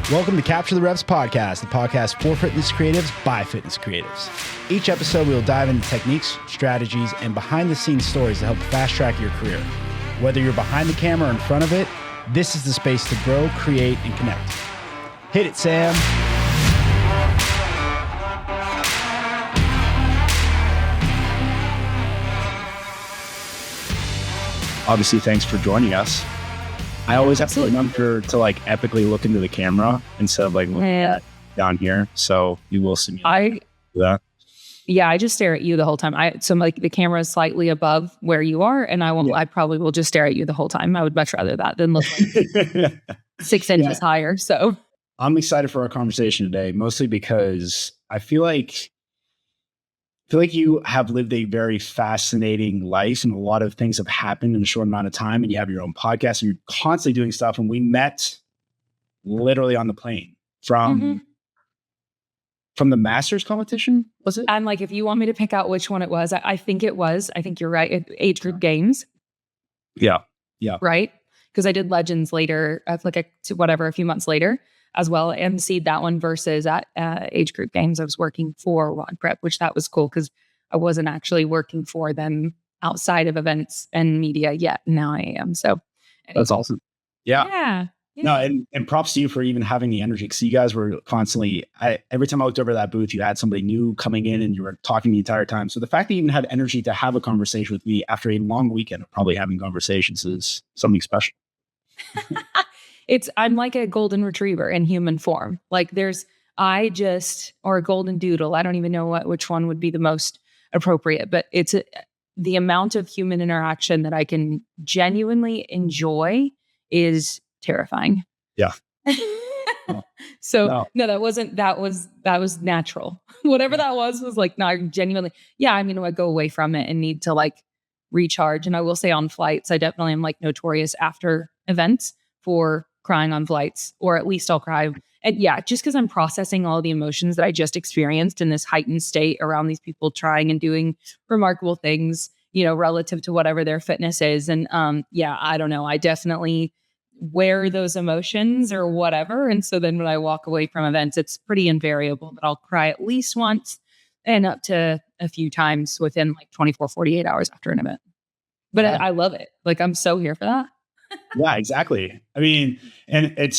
Welcome to Capture the Reps podcast, the podcast for fitness creatives by fitness creatives. Each episode, we will dive into techniques, strategies, and behind-the-scenes stories to help fast-track your career. Whether you're behind the camera or in front of it, this is the space to grow, create, and connect. Hit it, Sam. Obviously, thanks for joining us. I always have to remember to like epically look into the camera instead of like looking down here. So you will see me do that. Yeah, I just stare at you the whole time. So like the camera is slightly above where you are, and I probably will just stare at you the whole time. I would much rather that than look like 6 inches higher. So I'm excited for our conversation today, mostly because I feel like you have lived a very fascinating life and a lot of things have happened in a short amount of time, and you have your own podcast and you're constantly doing stuff. And we met literally on the plane from the Masters competition, was it? And like, if you want me to pick out which one it was, I think you're right. Age group games. Yeah. Yeah. Right. Because I did Legends later, a few months later as well, and see that one versus at age group games. I was working for WOD Prep, which that was cool because I wasn't actually working for them outside of events and media yet. Now I am. So that's awesome. Yeah. Yeah. No, and props to you for even having the energy, because you guys were constantly, every time I looked over that booth, you had somebody new coming in and you were talking the entire time. So the fact that you even had energy to have a conversation with me after a long weekend of probably having conversations is something special. I'm like a golden retriever in human form. Like or a golden doodle. I don't even know which one would be the most appropriate, but it's the amount of human interaction that I can genuinely enjoy is terrifying. Yeah. No, that was natural. Whatever that was like, no, genuinely. Yeah. I mean, I go away from it and need to like recharge. And I will say on flights, I definitely am like notorious after events for crying on flights, or at least I'll cry. And yeah, just because I'm processing all the emotions that I just experienced in this heightened state around these people trying and doing remarkable things, relative to whatever their fitness is. And I don't know. I definitely wear those emotions or whatever. And so then when I walk away from events, it's pretty invariable that I'll cry at least once and up to a few times within like 24, 48 hours after an event. But I love it. Like, I'm so here for that. Yeah, exactly. I mean, that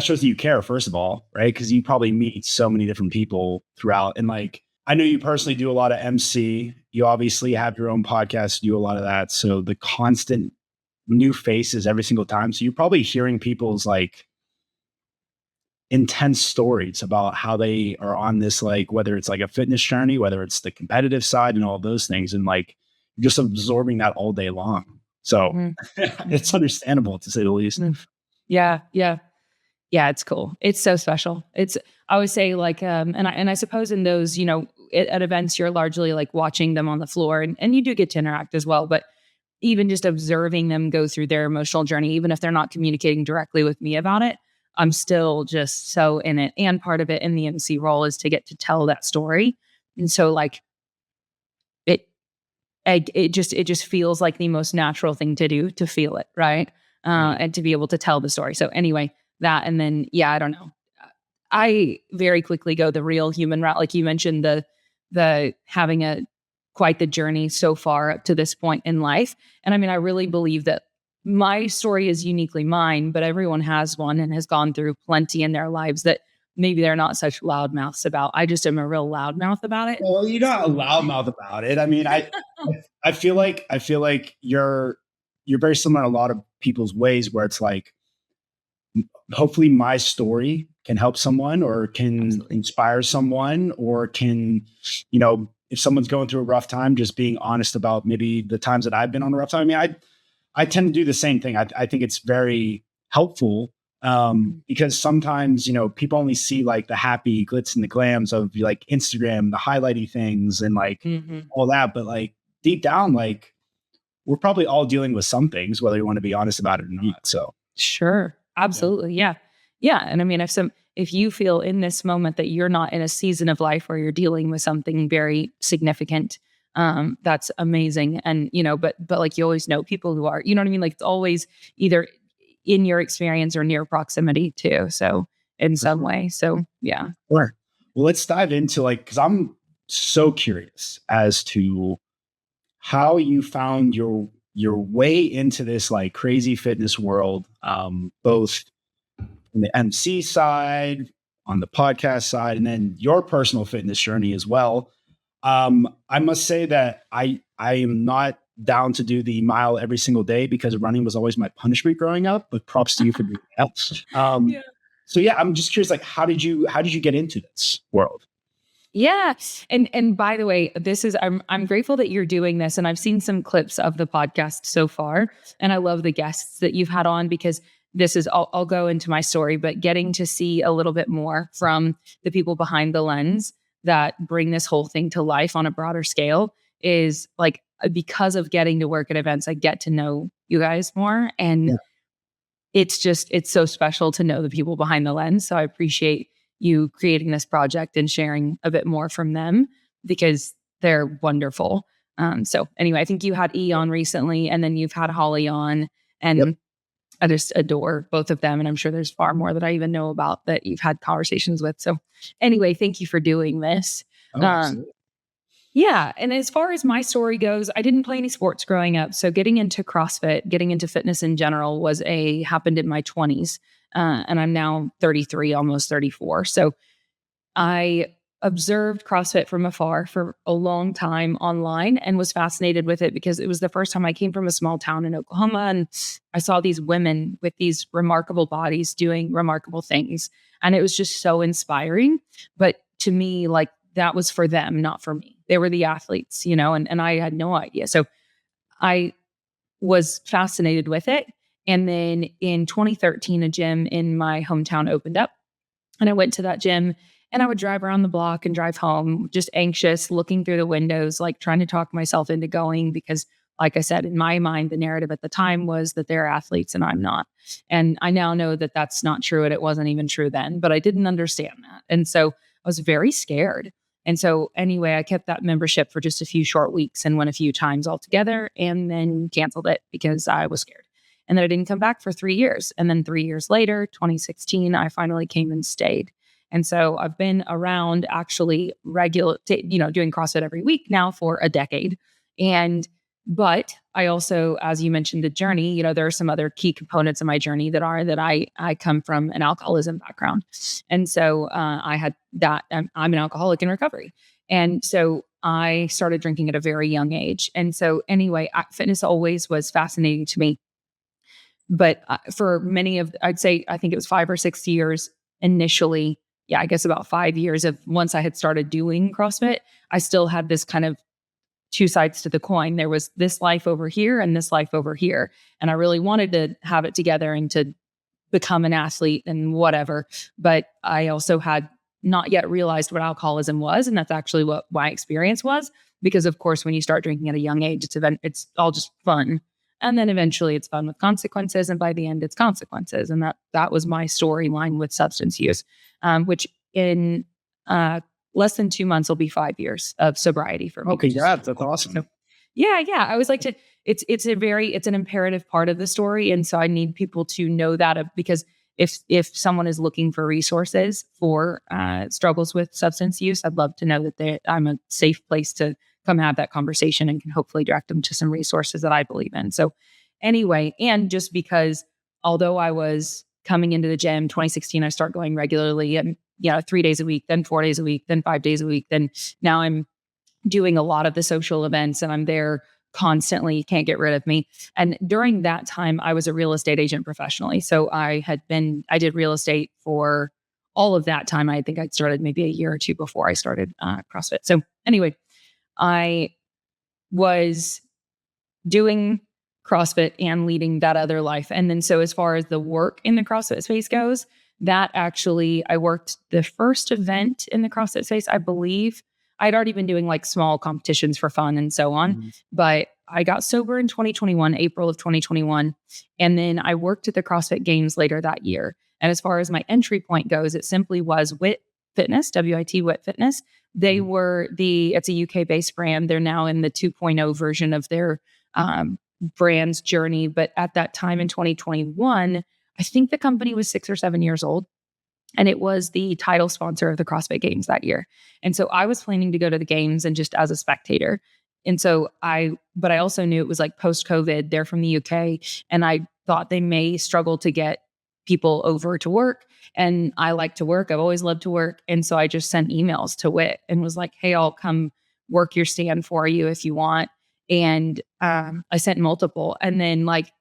shows that you care, first of all, right? Because you probably meet so many different people throughout. And like, I know you personally do a lot of MC. You obviously have your own podcast, do a lot of that. So the constant new faces every single time. So you're probably hearing people's like intense stories about how they are on this, like, whether it's like a fitness journey, whether it's the competitive side and all those things. And like, just absorbing that all day long. So it's understandable, to say the least. Yeah. It's cool. It's so special. I always say like, and I suppose in those, at events, you're largely like watching them on the floor and you do get to interact as well, but even just observing them go through their emotional journey, even if they're not communicating directly with me about it, I'm still just so in it. And part of it in the MC role is to get to tell that story. And so like, it just feels like the most natural thing to do, to feel it, right? And to be able to tell the story. So anyway, that, and then, I don't know. I very quickly go the real human route. Like you mentioned, the having quite the journey so far up to this point in life. And I mean, I really believe that my story is uniquely mine, but everyone has one and has gone through plenty in their lives that maybe they're not such loudmouths about. I just am a real loudmouth about it. Well, you're not a loudmouth about it. I mean, I feel like you're very similar in a lot of people's ways, where it's like, hopefully my story can help someone or can inspire someone, or can, if someone's going through a rough time, just being honest about maybe the times that I've been on a rough time. I mean, I tend to do the same thing. I think it's very helpful. Because sometimes, people only see like the happy glitz and the glams of like Instagram, the highlighty things and like all that. But like deep down, like we're probably all dealing with some things, whether you want to be honest about it or not. So sure. Absolutely. Yeah. And I mean, if you feel in this moment that you're not in a season of life where you're dealing with something very significant, that's amazing. And, but like you always know people who are, you know what I mean? Like it's always either in your experience or near proximity too. So in For some sure. way. So yeah. Sure. Well, let's dive into like, because I'm so curious as to how you found your way into this like crazy fitness world, both on the MC side, on the podcast side, and then your personal fitness journey as well. I must say that I am not down to do the mile every single day because running was always my punishment growing up. But props to you for doing that. So yeah, I'm just curious, like, how did you get into this world? Yeah. And by the way, this is I'm grateful that you're doing this, and I've seen some clips of the podcast so far, and I love the guests that you've had on because this is I'll go into my story, but getting to see a little bit more from the people behind the lens that bring this whole thing to life on a broader scale is like because of getting to work at events, I get to know you guys more, and Yeah. it's so special to know the people behind the lens. So I appreciate you creating this project and sharing a bit more from them because they're wonderful. So anyway, I think you had E on recently, and then you've had Holly on, Yep. and I just adore both of them. And I'm sure there's far more that I even know about that you've had conversations with. So anyway, thank you for doing this. Oh, Um, absolutely. yeah. And as far as my story goes, I didn't play any sports growing up. So getting into CrossFit, getting into fitness in general happened in my 20s. And I'm now 33, almost 34. So I observed CrossFit from afar for a long time online and was fascinated with it because it was the first time I came from a small town in Oklahoma and I saw these women with these remarkable bodies doing remarkable things. And it was just so inspiring. But to me, like that was for them, not for me. They were the athletes, and I had no idea. So I was fascinated with it. And then in 2013, a gym in my hometown opened up. And I went to that gym and I would drive around the block and drive home, just anxious, looking through the windows, like trying to talk myself into going because, like I said, in my mind, the narrative at the time was that they're athletes and I'm not. And I now know that that's not true. And it wasn't even true then, but I didn't understand that. And so I was very scared. And so, anyway, I kept that membership for just a few short weeks and went a few times altogether and then canceled it because I was scared. And then I didn't come back for 3 years. And then 3 years later, 2016, I finally came and stayed. And so I've been around actually doing CrossFit every week now for a decade. But I also, as you mentioned, the journey, there are some other key components of my journey that I come from an alcoholism background. And so I had that, I'm an alcoholic in recovery. And so I started drinking at a very young age. And so anyway, fitness always was fascinating to me. But for I'd say, I think it was 5 or 6 years initially. Yeah, I guess about 5 years of once I had started doing CrossFit, I still had this kind of two sides to the coin. There was this life over here and this life over here. And I really wanted to have it together and to become an athlete and whatever. But I also had not yet realized what alcoholism was. And that's actually what my experience was. Because of course, when you start drinking at a young age, it's all just fun. And then eventually it's fun with consequences. And by the end, it's consequences. And that was my storyline with substance use, which in less than 2 months will be 5 years of sobriety for me. Okay, Which is yeah, so that's cool. awesome. So yeah. I always like to, it's an imperative part of the story. And so I need people to know that because if someone is looking for resources for struggles with substance use, I'd love to know that I'm a safe place to come have that conversation and can hopefully direct them to some resources that I believe in. So anyway, and just because although I was coming into the gym 2016, I start going regularly and 3 days a week, then 4 days a week, then 5 days a week. Then now I'm doing a lot of the social events and I'm there constantly, can't get rid of me. And during that time, I was a real estate agent professionally. So I did real estate for all of that time. I think I'd started maybe a year or two before I started CrossFit. So anyway, I was doing CrossFit and leading that other life. And then so as far as the work in the CrossFit space goes, that actually I worked the first event in the CrossFit space, I believe. I'd already been doing like small competitions for fun and so on, Mhm. but I got sober in 2021, April of 2021. And then I worked at the CrossFit Games later that year. And as far as my entry point goes, it simply was WIT Fitness, WIT WIT Fitness. Mhm. It's a UK based brand. They're now in the 2.0 version of their brand's journey. But at that time in 2021, I think the company was 6 or 7 years old. And it was the title sponsor of the CrossFit Games that year. And so I was planning to go to the games and just as a spectator. And so but I also knew it was like post COVID. They're from the UK. And I thought they may struggle to get people over to work. And I like to work. I've always loved to work. And so I just sent emails to Wit and was like, hey, I'll come work your stand for you if you want. And I sent multiple. And then like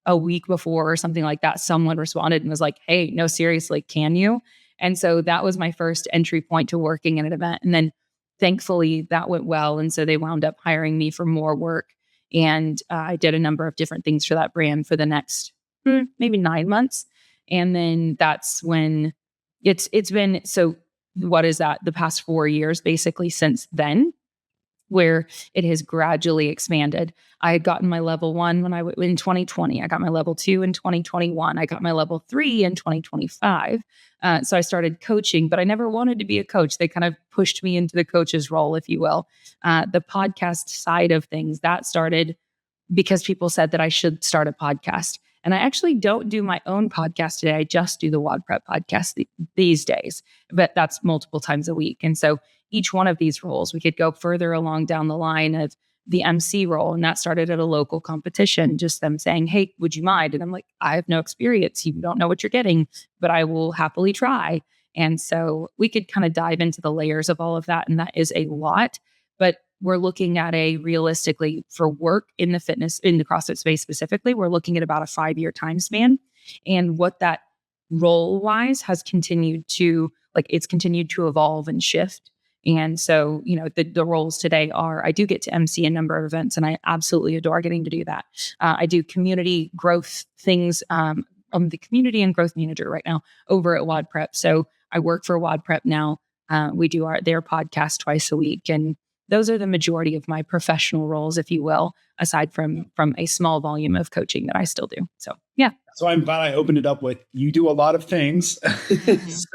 a week before or something like that, someone responded and was like, hey, no, seriously, can you? And so that was my first entry point to working in an event. And then thankfully that went well. And so they wound up hiring me for more work. And I did a number of different things for that brand for the next maybe 9 months. And then that's when it's been, so what is that? The past 4 years, basically since then, where it has gradually expanded. I had gotten my level 1 in 2020. I got my level 2 in 2021. I got my level 3 in 2025. So I started coaching, but I never wanted to be a coach. They kind of pushed me into the coach's role, if you will. The podcast side of things, that started because people said that I should start a podcast. And I actually don't do my own podcast today. I just do the WOD Prep podcast these days, but that's multiple times a week. And so each one of these roles, we could go further along down the line of the MC role. And that started at a local competition, just them saying, hey, would you mind? And I'm like, I have no experience. You don't know what you're getting, but I will happily try. And so we could kind of dive into the layers of all of that. And that is a lot, but we're looking at realistically for work in the CrossFit space specifically, we're looking at about a 5-year time span. And what that role wise has continued to, it's continued to evolve and shift. And so, the roles today are, I do get to MC a number of events and I absolutely adore getting to do that. I do community growth things. I'm the community and growth manager right now over at WOD Prep. So I work for WOD Prep now. We do their podcast twice a week. And those are the majority of my professional roles, if you will, aside from a small volume of coaching that I still do. So, yeah. So I'm glad I opened it up with, you do a lot of things.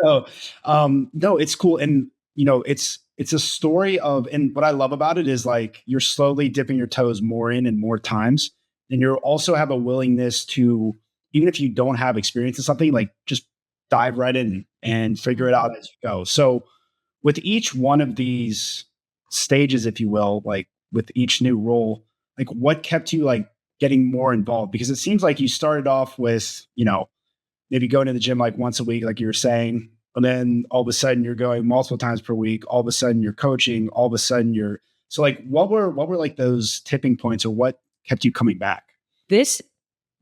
So, no, it's cool. And, it's a story of, and what I love about it is like, you're slowly dipping your toes more in and more times. And you also have a willingness to, even if you don't have experience in something, like just dive right in and figure it out as you go. So with each one of these stages, if you will, like with each new role, like what kept you like getting more involved? Because it seems like you started off with, maybe going to the gym like once a week, like you were saying, and then all of a sudden you're going multiple times per week. All of a sudden you're coaching. All of a sudden so like, what were like those tipping points, or what kept you coming back? This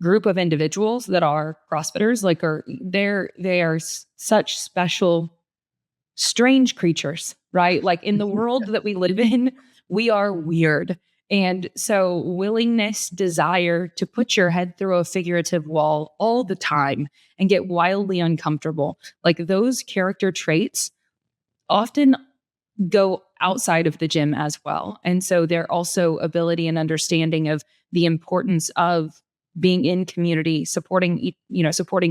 group of individuals that are CrossFitters, they are such special, strange creatures, right? Like in the world that we live in, we are weird. And so willingness, desire to put your head through a figurative wall all the time and get wildly uncomfortable, like those character traits often go outside of the gym as well. And so they're also ability and understanding of the importance of being in community, supporting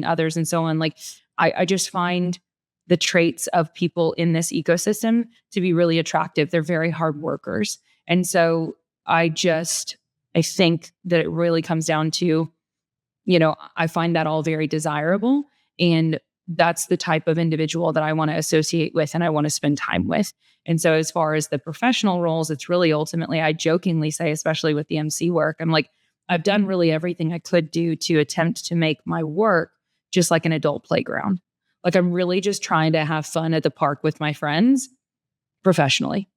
others and so on. Like I just find the traits of people in this ecosystem to be really attractive. They're very hard workers. And so I think that it really comes down to, I find that all very desirable. And that's the type of individual that I want to associate with and I want to spend time with. And so as far as the professional roles, it's really ultimately, I jokingly say, especially with the MC work, I'm like, I've done really everything I could do to attempt to make my work just like an adult playground. Like I'm really just trying to have fun at the park with my friends professionally,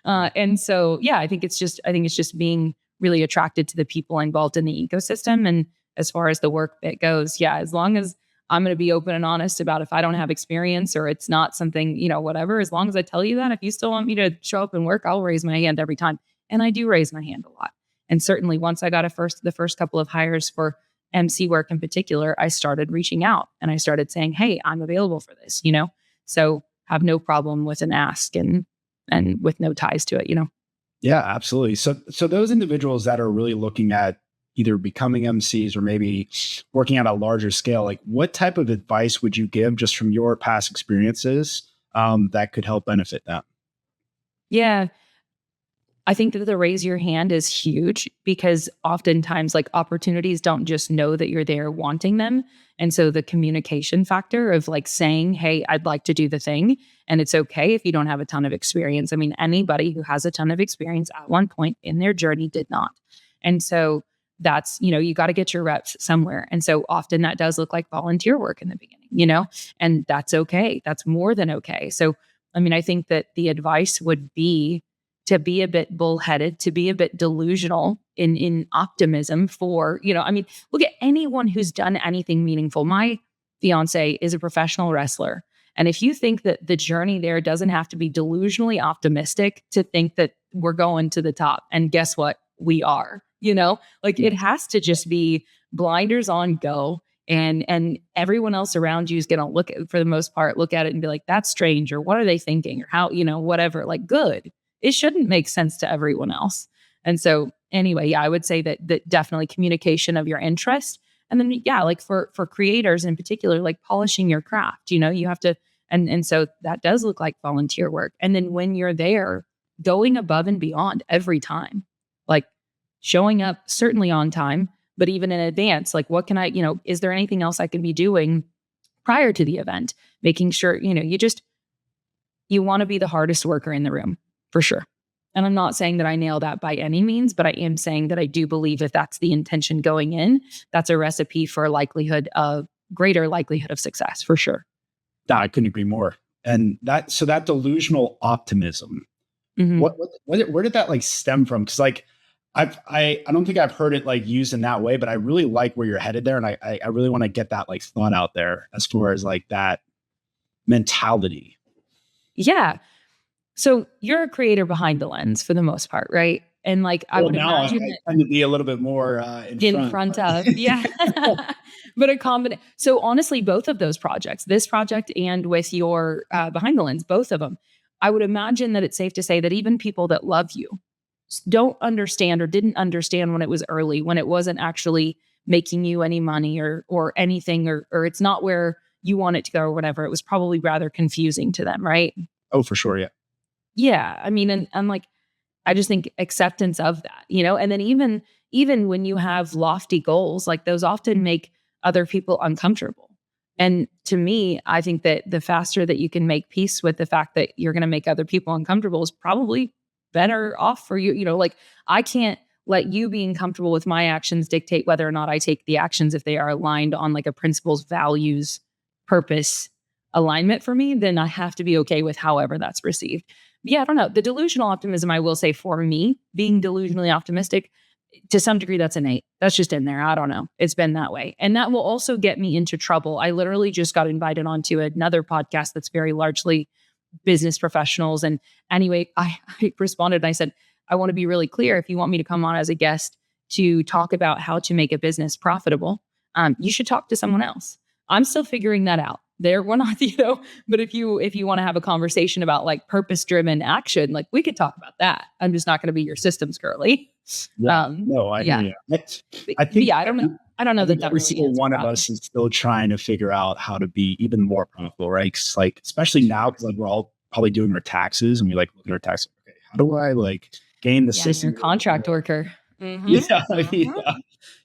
And so, yeah, I think it's just being really attracted to the people involved in the ecosystem. And as far as the work bit goes, yeah, as long as I'm going to be open and honest about if I don't have experience or it's not something, whatever, as long as I tell you that, if you still want me to show up and work, I'll raise my hand every time. And I do raise my hand a lot. And certainly once I got the first couple of hires for MC work in particular, I started reaching out and I started saying, hey, I'm available for this, so have no problem with an ask and with no ties to it, Yeah, absolutely. So those individuals that are really looking at either becoming MCs or maybe working at a larger scale, like what type of advice would you give just from your past experiences that could help benefit them? Yeah. I think that the raise your hand is huge because oftentimes like opportunities don't just know that you're there wanting them. And so the communication factor of like saying, hey, I'd like to do the thing. And it's okay if you don't have a ton of experience. I mean, anybody who has a ton of experience at one point in their journey did not. And so that's, you got to get your reps somewhere. And so often that does look like volunteer work in the beginning, and that's okay. That's more than okay. So, I mean, I think that the advice would be to be a bit bullheaded, to be a bit delusional in optimism for, I mean, look at anyone who's done anything meaningful. My fiance is a professional wrestler. And if you think that the journey there doesn't have to be delusionally optimistic to think that we're going to the top, and guess what? We are, like it has to just be blinders on, go. And everyone else around you is going to for the most part, look at it and be like, that's strange, or what are they thinking, or how, whatever, like good. It shouldn't make sense to everyone else. And so anyway, yeah, I would say that definitely communication of your interest. And then, yeah, like for creators in particular, like polishing your craft, you have to, and so that does look like volunteer work. And then when you're there, going above and beyond every time, like showing up certainly on time, but even in advance, like what can I, is there anything else I can be doing prior to the event? Making sure, you want to be the hardest worker in the room. For sure. And I'm not saying that I nail that by any means, but I am saying that I do believe if that's the intention going in, that's a recipe for greater likelihood of success, for sure. I couldn't agree more. And that delusional optimism, where did that like stem from? Cause like, I don't think I've heard it like used in that way, but I really like where you're headed there. And I really want to get that like thought out there as far as like that mentality. Yeah. So you're a creator behind the lens for the most part, right? And like I would imagine I tend to be a little bit more in front of, yeah. But a combination. So honestly, both of those projects, this project and with your behind the lens, both of them, I would imagine that it's safe to say that even people that love you don't understand or didn't understand when it was early, when it wasn't actually making you any money or anything, or it's not where you want it to go or whatever. It was probably rather confusing to them, right? Oh, for sure. Yeah. Yeah. I mean, and I'm like, I just think acceptance of that, and then even when you have lofty goals, like those often make other people uncomfortable. And to me, I think that the faster that you can make peace with the fact that you're going to make other people uncomfortable is probably better off for you. Like I can't let you being comfortable with my actions dictate whether or not I take the actions if they are aligned on like a principles, values, purpose alignment for me, then I have to be okay with however that's received. Yeah, I don't know. The delusional optimism, I will say for me, being delusionally optimistic, to some degree, that's innate. That's just in there. I don't know. It's been that way. And that will also get me into trouble. I literally just got invited onto another podcast that's very largely business professionals. And anyway, I responded and I said, I want to be really clear. If you want me to come on as a guest to talk about how to make a business profitable, you should talk to someone else. I'm still figuring that out. We're not, but if you want to have a conversation about like purpose-driven action, like we could talk about that. I'm just not going to be your systems girly. Yeah. No, I hear you. I think, yeah, I don't know. I don't know that every single one of us is still trying to figure out how to be even more profitable, right? 'Cause like, especially now, because like we're all probably doing our taxes and we like look at our taxes. Okay, how do I like gain the system? You're a contract worker. Mm-hmm.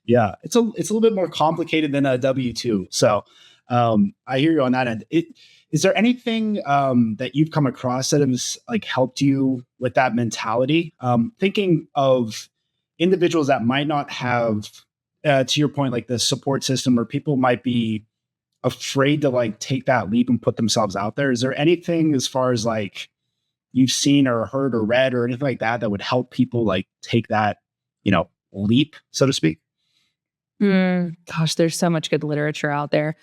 Yeah. It's a little bit more complicated than a W-2. So I hear you on that end. Is there anything that you've come across that has like helped you with that mentality? Thinking of individuals that might not have, to your point, like the support system, or people might be afraid to like take that leap and put themselves out there. Is there anything as far as like you've seen or heard or read or anything like that that would help people like take that, leap, so to speak? Gosh, there's so much good literature out there.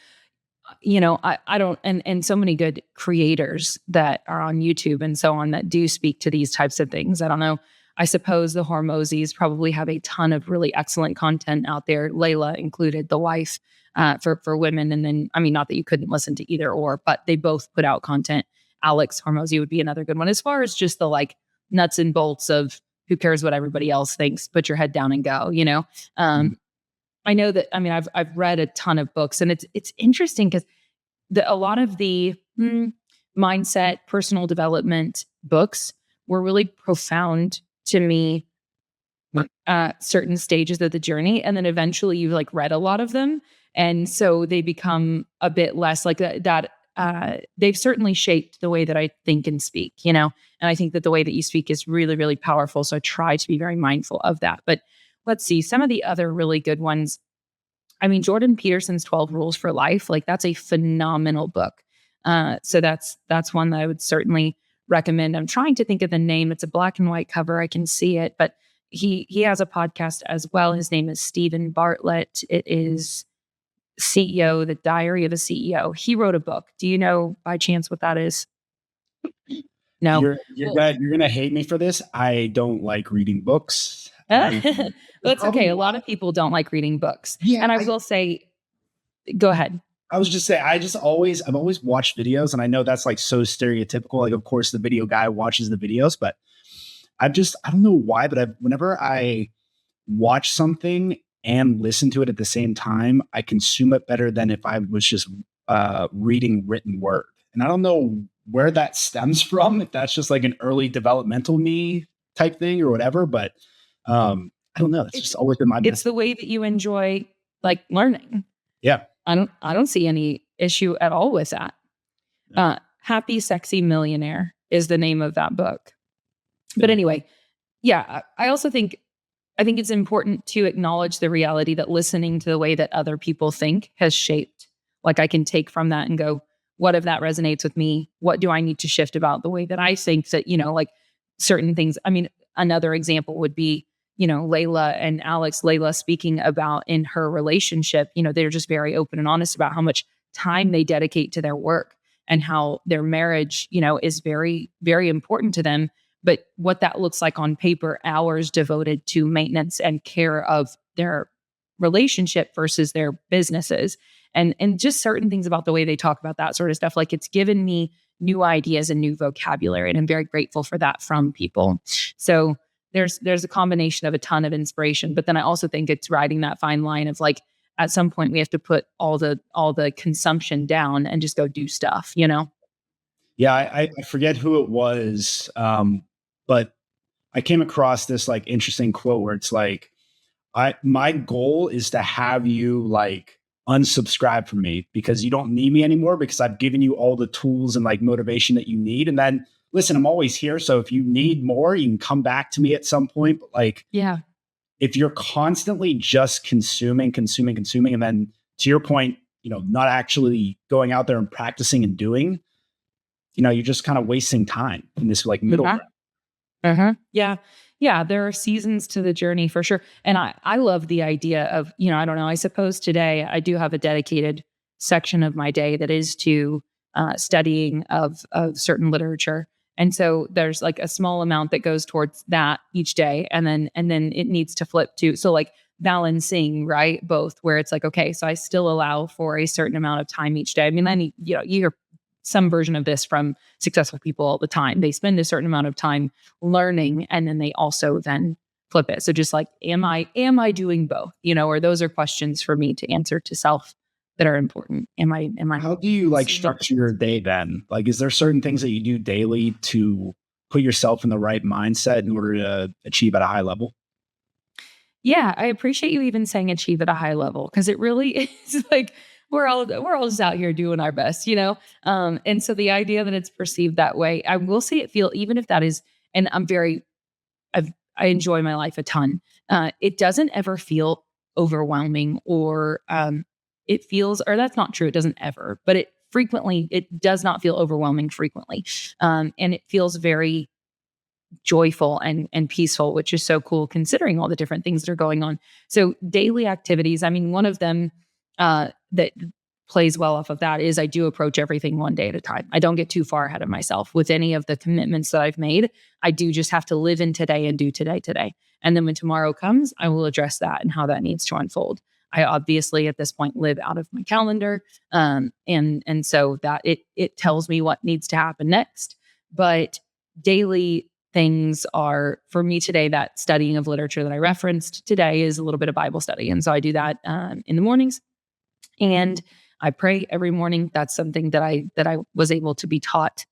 I don't, and so many good creators that are on YouTube and so on that do speak to these types of things. I don't know. I suppose the Hormozis probably have a ton of really excellent content out there, Layla included, the wife, for women. And then, I mean, not that you couldn't listen to either or, but they both put out content. Alex Hormozi would be another good one. As far as just the like nuts and bolts of who cares what everybody else thinks, put your head down and go, I know that, I mean, I've read a ton of books, and it's interesting because a lot of the mindset, personal development books were really profound to me certain stages of the journey, and then eventually you've like read a lot of them, and so they become a bit less like that. They've certainly shaped the way that I think and speak, and I think that the way that you speak is really, really powerful. So I try to be very mindful of that. But let's see some of the other really good ones. I mean, Jordan Peterson's 12 Rules for Life, like that's a phenomenal book. So that's one that I would certainly recommend. I'm trying to think of the name. It's a black and white cover. I can see it, but he has a podcast as well. His name is Stephen Bartlett. It is CEO, The Diary of a CEO. He wrote a book. Do you know by chance what that is? No. You're gonna hate me for this. I don't like reading books. That's okay. A lot of people don't like reading books. Yeah, And I will say, go ahead. I was just saying, I've always watched videos, and I know that's like so stereotypical. Like, of course, the video guy watches the videos, but I don't know why, but whenever I watch something and listen to it at the same time, I consume it better than if I was just reading written word. And I don't know where that stems from, if that's just like an early developmental me type thing or whatever, but I don't know. It's just always been my It's the way that you enjoy like learning. Yeah. I don't see any issue at all with that. Happy Sexy Millionaire is the name of that book. But anyway, yeah, I think it's important to acknowledge the reality that listening to the way that other people think has shaped. Like I can take from that and go, what if that resonates with me? What do I need to shift about the way that I think that, like certain things. I mean, another example would be, Layla and Alex. Layla speaking about in her relationship, they're just very open and honest about how much time they dedicate to their work and how their marriage, is very, very important to them. But what that looks like on paper, hours devoted to maintenance and care of their relationship versus their businesses. And just certain things about the way they talk about that sort of stuff. Like it's given me new ideas and new vocabulary. And I'm very grateful for that from people. So there's a combination of a ton of inspiration. But then I also think it's riding that fine line of like, at some point we have to put all the consumption down and just go do stuff, Yeah, I forget who it was, but I came across this like interesting quote where it's like, my goal is to have you like unsubscribe from me because you don't need me anymore because I've given you all the tools and like motivation that you need. And then listen, I'm always here. So if you need more, you can come back to me at some point. But like, yeah, if you're constantly just consuming, and then to your point, not actually going out there and practicing and doing, you're just kind of wasting time in this like middle ground. Yeah. Yeah. There are seasons to the journey for sure. And I love the idea of, I don't know, I suppose today I do have a dedicated section of my day that is to studying of certain literature. And so there's like a small amount that goes towards that each day. And then it needs to flip to, so like balancing, right? Both where it's like, okay, so I still allow for a certain amount of time each day. I mean, I need, you hear some version of this from successful people all the time. They spend a certain amount of time learning and then they also then flip it. So just like, am I doing both? Or those are questions for me to answer to self that are important. Am I? How do you like structure your day then? Like, is there certain things that you do daily to put yourself in the right mindset in order to achieve at a high level? Yeah, I appreciate you even saying achieve at a high level because it really is like we're all just out here doing our best, And so the idea that it's perceived that way, I will say it feel even if that is, and I enjoy my life a ton. It doesn't ever feel overwhelming or it feels, or that's not true. It doesn't ever, but it does not feel overwhelming frequently. And it feels very joyful and peaceful, which is so cool considering all the different things that are going on. So daily activities, I mean, one of them that plays well off of that is I do approach everything one day at a time. I don't get too far ahead of myself with any of the commitments that I've made. I do just have to live in today and do today. And then when tomorrow comes, I will address that and how that needs to unfold. I obviously at this point live out of my calendar. And so that it tells me what needs to happen next. But daily things are for me today, that studying of literature that I referenced today is a little bit of Bible study. And so I do that in the mornings and I pray every morning. That's something that I was able to be taught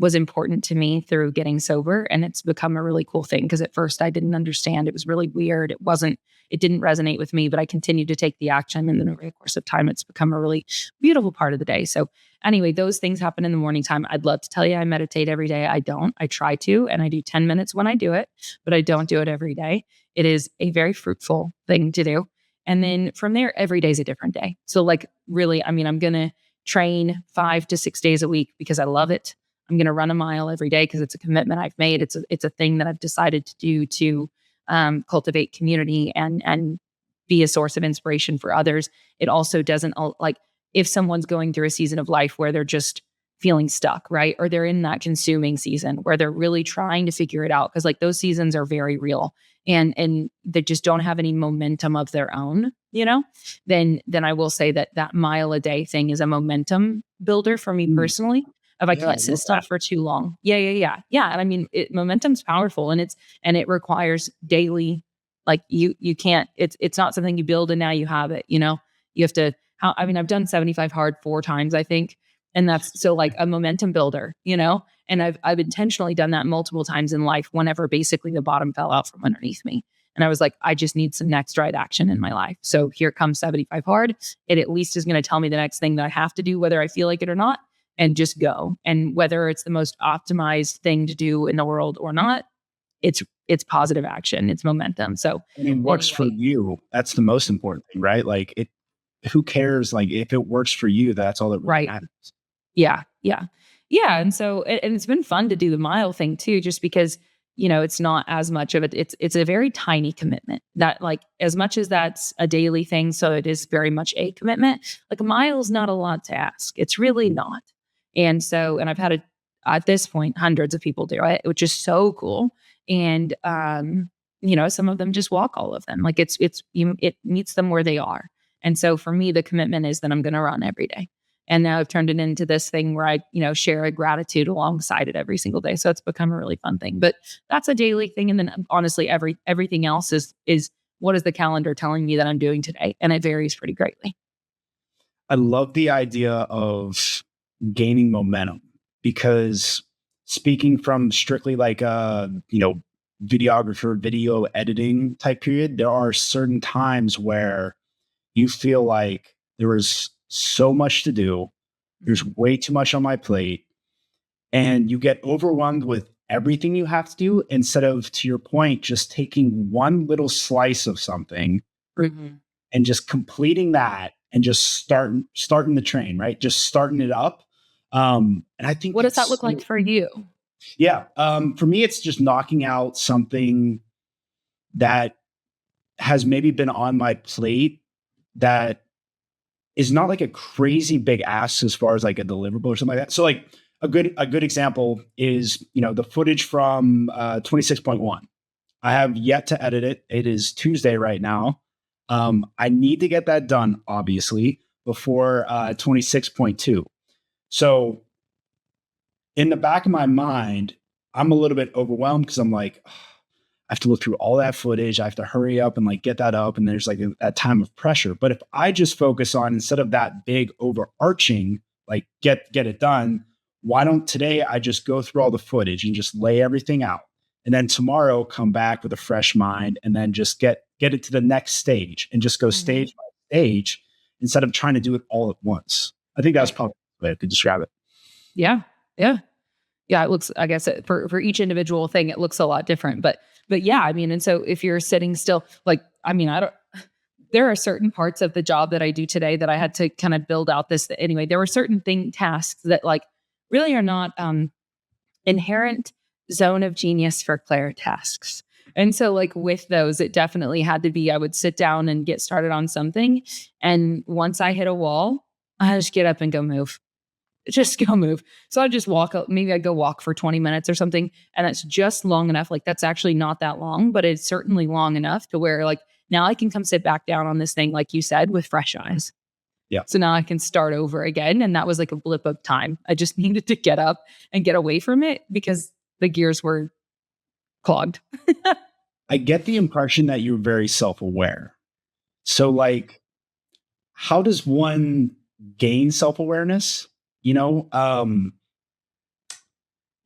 was important to me through getting sober. And it's become a really cool thing because at first I didn't understand. It was really weird. It didn't resonate with me, but I continued to take the action. And then over the course of time, it's become a really beautiful part of the day. So anyway, those things happen in the morning time. I'd love to tell you I meditate every day. I don't. I try to, and I do 10 minutes when I do it, but I don't do it every day. It is a very fruitful thing to do. And then from there, every day is a different day. So like really, I mean, I'm going to train 5 to 6 days a week because I love it. I'm going to run a mile every day because it's a commitment I've made. It's a thing that I've decided to do to cultivate community and be a source of inspiration for others. It also doesn't like if someone's going through a season of life where they're just feeling stuck, right? Or they're in that consuming season where they're really trying to figure it out because like those seasons are very real and they just don't have any momentum of their own, then I will say that that mile a day thing is a momentum builder for me Mm. personally. If I Yeah, I can't sit love still that. for too long. Yeah. And I mean, momentum's powerful and it requires daily, like you can't, it's not something you build and now you have it, you have to, I mean, I've done 75 hard 4 times, I think. And that's so like a momentum builder, and I've intentionally done that multiple times in life whenever basically the bottom fell out from underneath me. And I was like, I just need some next right action in my life. So here comes 75 hard. It at least is going to tell me the next thing that I have to do, whether I feel like it or not, and just go. And whether it's the most optimized thing to do in the world or not, it's positive action, it's momentum. So And it works for anyway, you. That's the most important thing, right? Like who cares? Like if it works for you, that's all that really right. matters. Yeah. And so, and it's been fun to do the mile thing too, just because, it's not as much of it. It's a very tiny commitment that like, as much as that's a daily thing. So it is very much a commitment. Like a mile is not a lot to ask. It's really not. And so, and I've had at this point, hundreds of people do it, which is so cool. And, some of them just walk all of them. Like it meets them where they are. And so for me, the commitment is that I'm going to run every day. And now I've turned it into this thing where I, share a gratitude alongside it every single day. So it's become a really fun thing. But that's a daily thing. And then honestly, everything else is what is the calendar telling me that I'm doing today? And it varies pretty greatly. I love the idea of gaining momentum because speaking from strictly like videographer, video editing type period, there are certain times where you feel like there is so much to do. There's way too much on my plate. And you get overwhelmed with everything you have to do instead of, to your point, just taking one little slice of something Mhm. and just completing that and just starting the train, right? Just starting it up. And I think What does that that's look like for you? yeah. For me, it's just knocking out something that has maybe been on my plate that is not like a crazy big ask as far as like a deliverable or something like that. So like a good example is the footage from 26.1. I have yet to edit it. It is Tuesday right now. I need to get that done, obviously, before 26.2. So in the back of my mind, I'm a little bit overwhelmed because I'm like, I have to look through all that footage. I have to hurry up and like get that up. And there's like a time of pressure. But if I just focus on instead of that big overarching, like get it done, why don't today I just go through all the footage and just lay everything out? And then tomorrow come back with a fresh mind and then just get it to the next stage and just go Mhm. stage by stage instead of trying to do it all at once. I think that's Right. probably the way I could describe it. Yeah. Yeah. Yeah, it looks, I guess for each individual thing, it looks a lot different. But yeah, I mean, and so if you're sitting still, like, I mean, I don't, there are certain parts of the job that I do today that I had to kind of build out this. Anyway, there were certain tasks that like really are not inherent zone of genius for Claire tasks. And so, like, with those, it definitely had to be, I would sit down and get started on something. And once I hit a wall, I just get up and go move, just go move. So I'd just walk up, maybe I'd go walk for 20 minutes or something. And that's just long enough. Like that's actually not that long, but it's certainly long enough to where like now I can come sit back down on this thing, like you said, with fresh eyes. Yeah. So now I can start over again. And that was like a blip of time. I just needed to get up and get away from it because the gears were clogged. I get the impression that you're very self aware. So, like, how does one gain self awareness? You know,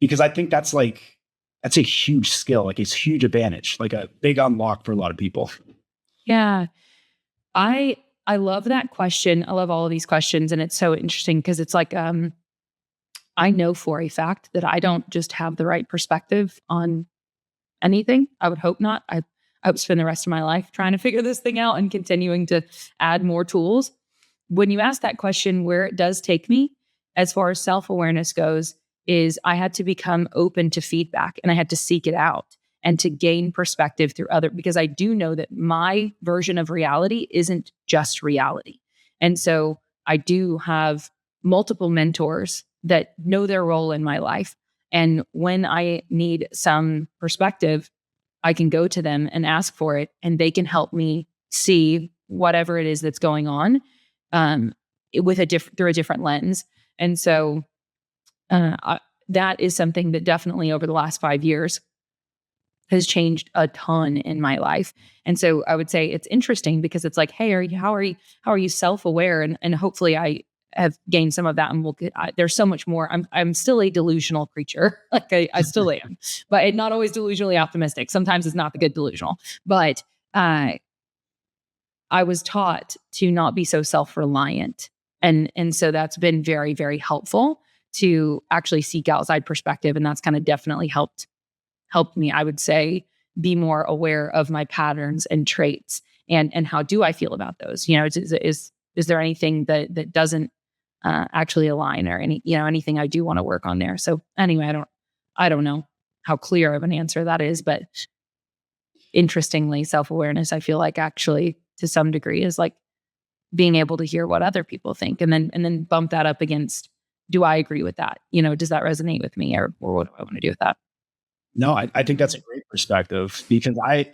because I think that's a huge skill, like it's a huge advantage, like a big unlock for a lot of people. Yeah. I love that question. I love all of these questions, and it's so interesting because it's like I know for a fact that I don't just have the right perspective on anything. I would hope not. I would spend the rest of my life trying to figure this thing out and continuing to add more tools. When you ask that question, where it does take me as far as self awareness goes, is I had to become open to feedback and I had to seek it out and to gain perspective through other, because I do know that my version of reality isn't just reality. And so I do have multiple mentors that know their role in my life. And when I need some perspective, I can go to them and ask for it, and they can help me see whatever it is that's going on um, with through a different lens. And so that is something that definitely over the last 5 years has changed a ton in my life. And so I would say it's interesting because it's like, hey, how are you self-aware? And hopefully I have gained some of that, and there's so much more. I'm still a delusional creature. Like I still am, but not always delusionally optimistic. Sometimes it's not the good delusional, but I was taught to not be so self-reliant. And so that's been very, very helpful to actually seek outside perspective. And that's kind of definitely helped me, I would say, be more aware of my patterns and traits, and how do I feel about those? You know, is there anything that doesn't actually align, or anything I do want to work on there? So anyway, I don't know how clear of an answer that is, but interestingly, self-awareness, I feel like actually to some degree is like being able to hear what other people think, and then bump that up against, do I agree with that? Does that resonate with me, or what do I want to do with that? No, I think that's a great perspective because I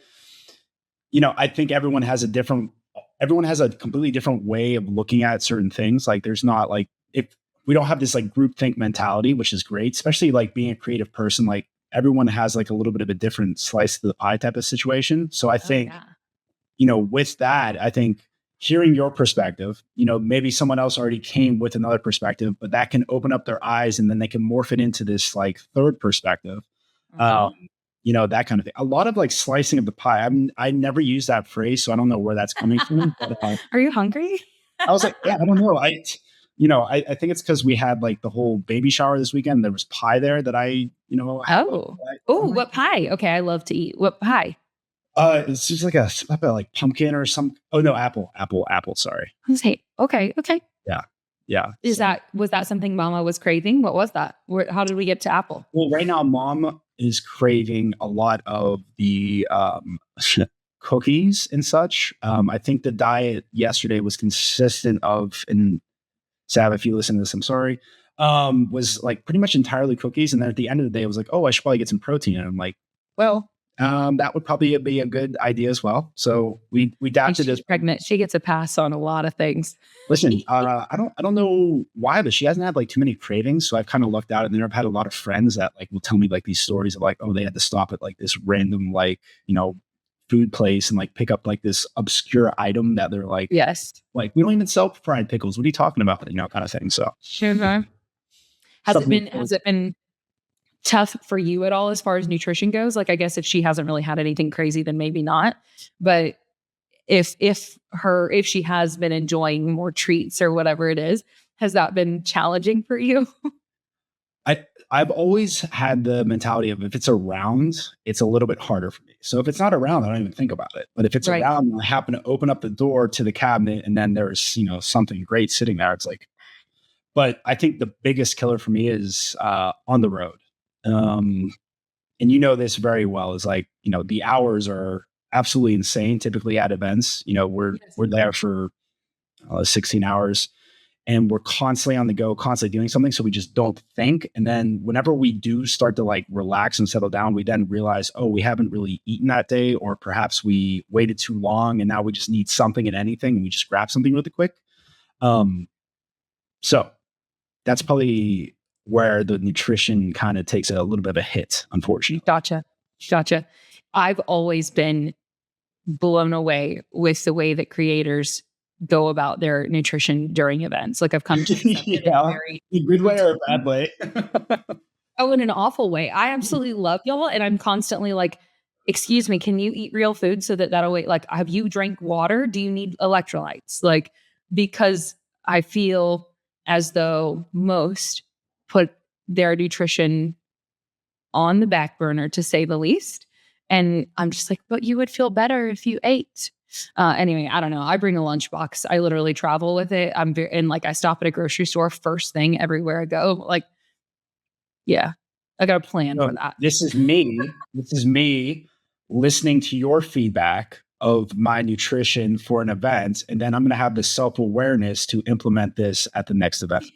think everyone has a completely different way of looking at certain things. Like there's not like, if we don't have this like group think mentality, which is great, especially like being a creative person, like everyone has like a little bit of a different slice of the pie type of situation. So I Oh think, yeah. with that, I think hearing your perspective, maybe someone else already came with another perspective, but that can open up their eyes and then they can morph it into this like third perspective. Um, Uh-huh. that kind of thing. A lot of like slicing of the pie. I never use that phrase, so I don't know where that's coming from. But Are you hungry? I was like, yeah, I don't know. I think it's because we had like the whole baby shower this weekend. There was pie there that Oh. I'm Oh, like, what pie? Okay, I love to eat. What pie? it's just like like pumpkin or some. Oh no, apple. Sorry. Let's say, okay, okay. Yeah, yeah. Was that something Mama was craving? What was that? How did we get to apple? Well, right now, mom is craving a lot of the cookies and such. I think the diet yesterday was consistent of, and Sav, if you listen to this, I'm sorry, was like pretty much entirely cookies. And then at the end of the day, I was like, oh, I should probably get some protein. And I'm like, well, that would probably be a good idea as well. So we And adapted she's this. pregnant. She gets a pass on a lot of things. Listen, I don't know why, but she hasn't had like too many cravings. So I've kind of lucked out. And then I've had a lot of friends that like will tell me like these stories of like, oh, they had to stop at like this random like food place and like pick up like this obscure item that they're Yes. like we don't even sell fried pickles. What are you talking about? Kind of thing. So Sure. something. Has it been tough for you at all as far as nutrition goes? Like, I guess if she hasn't really had anything crazy, then maybe not. But if she has been enjoying more treats or whatever it is, has that been challenging for you? I've always had the mentality of if it's around, it's a little bit harder for me. So if it's not around, I don't even think about it. But if it's Right. around and I happen to open up the door to the cabinet and then there's, something great sitting there, it's like, but I think the biggest killer for me is on the road. And this very well is like, the hours are absolutely insane. Typically at events, Yes. we're there for 16 hours and we're constantly on the go, constantly doing something. So we just don't think. And then whenever we do start to like relax and settle down, we then realize, oh, we haven't really eaten that day, or perhaps we waited too long and now we just need something and anything. And we just grab something really quick. So that's probably where the nutrition kind of takes a little bit of a hit, unfortunately. Gotcha. I've always been blown away with the way that creators go about their nutrition during events. Like I've come to accept it Yeah, very in a good way or a bad way. Oh, in an awful way. I absolutely love y'all. And I'm constantly like, excuse me, can you eat real food so that that'll wait? Like, have you drank water? Do you need electrolytes? Like, because I feel as though most put their nutrition on the back burner, to say the least. And I'm just like, but you would feel better if you ate. Anyway, I don't know. I bring a lunchbox. I literally travel with it. And like I stop at a grocery store first thing everywhere I go. Like, yeah, I got a plan for So that. this is me. This is me listening to your feedback of my nutrition for an event, and then I'm going to have the self awareness to implement this at the next event.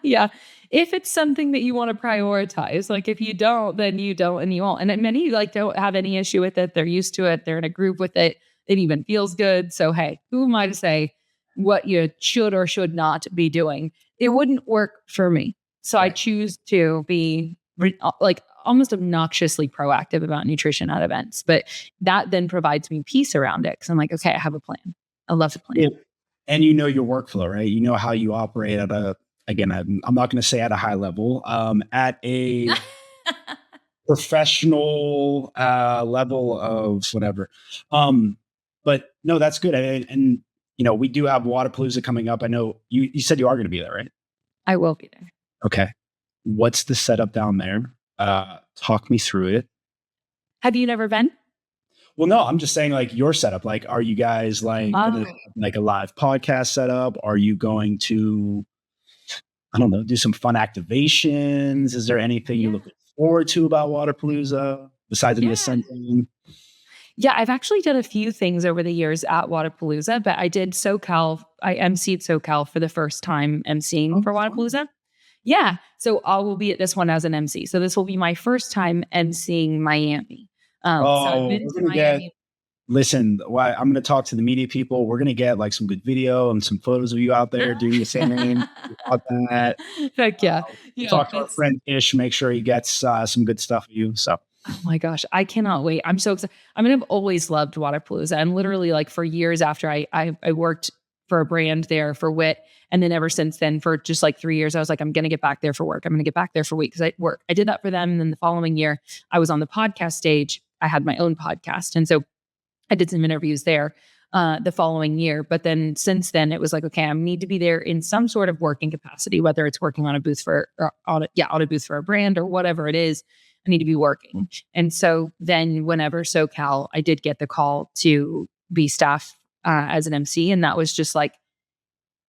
Yeah. If it's something that you want to prioritize, like if you don't, then you don't and you won't. And then many like don't have any issue with it. They're used to it. They're in a group with it. It even feels good. So, hey, who am I to say what you should or should not be doing? It wouldn't work for me. So I Right. choose to be like almost obnoxiously proactive about nutrition at events. But that then provides me peace around it. Cause I'm like, okay, I have a plan. I love the plan. Yeah. And you know your workflow, right? You know how you operate at a, again, I'm not going to say at a high level, at a professional level of whatever. But no, that's good. And, you know, we do have Wadapalooza coming up. I know you said you are going to be there, right? I will be there. Okay. What's the setup down there? Talk me through it. Have you never been? Well, no, I'm just saying like your setup. Like, are you guys like gonna have, like a live podcast setup? Are you going to, I don't know, do some fun activations? Is there anything you're Yeah. looking forward to about Waterpalooza besides the Yeah. ascension? Yeah, I've actually done a few things over the years at Wadapalooza, but I did SoCal. I emceed SoCal for the first time emceeing for Wadapalooza. Yeah. So I will be at this one as an MC. So this will be my first time emceeing Miami. So I've Oh, been we're to gonna get. Miami. Listen, I'm going to talk to the media people. We're going to get like some good video and some photos of you out there doing the thing. About that. Heck yeah. We'll Yeah. talk to our friend Ish, make sure he gets some good stuff of you. So, Oh my gosh, I cannot wait. I'm so excited. I mean, I've always loved Wadapalooza. And literally like for years after I worked for a brand there for WIT. And then ever since then, for just like 3 years, I was like, I'm going to get back there for work. I'm going to get back there for week because I work. I did that for them. And then the following year, I was on the podcast stage. I had my own podcast. And so I did some interviews there the following year. But then since then, it was like, okay, I need to be there in some sort of working capacity, whether it's working on a booth for, or on a booth for a brand or whatever it is. I need to be working. And so then whenever SoCal, I did get the call to be staff as an MC. And that was just like,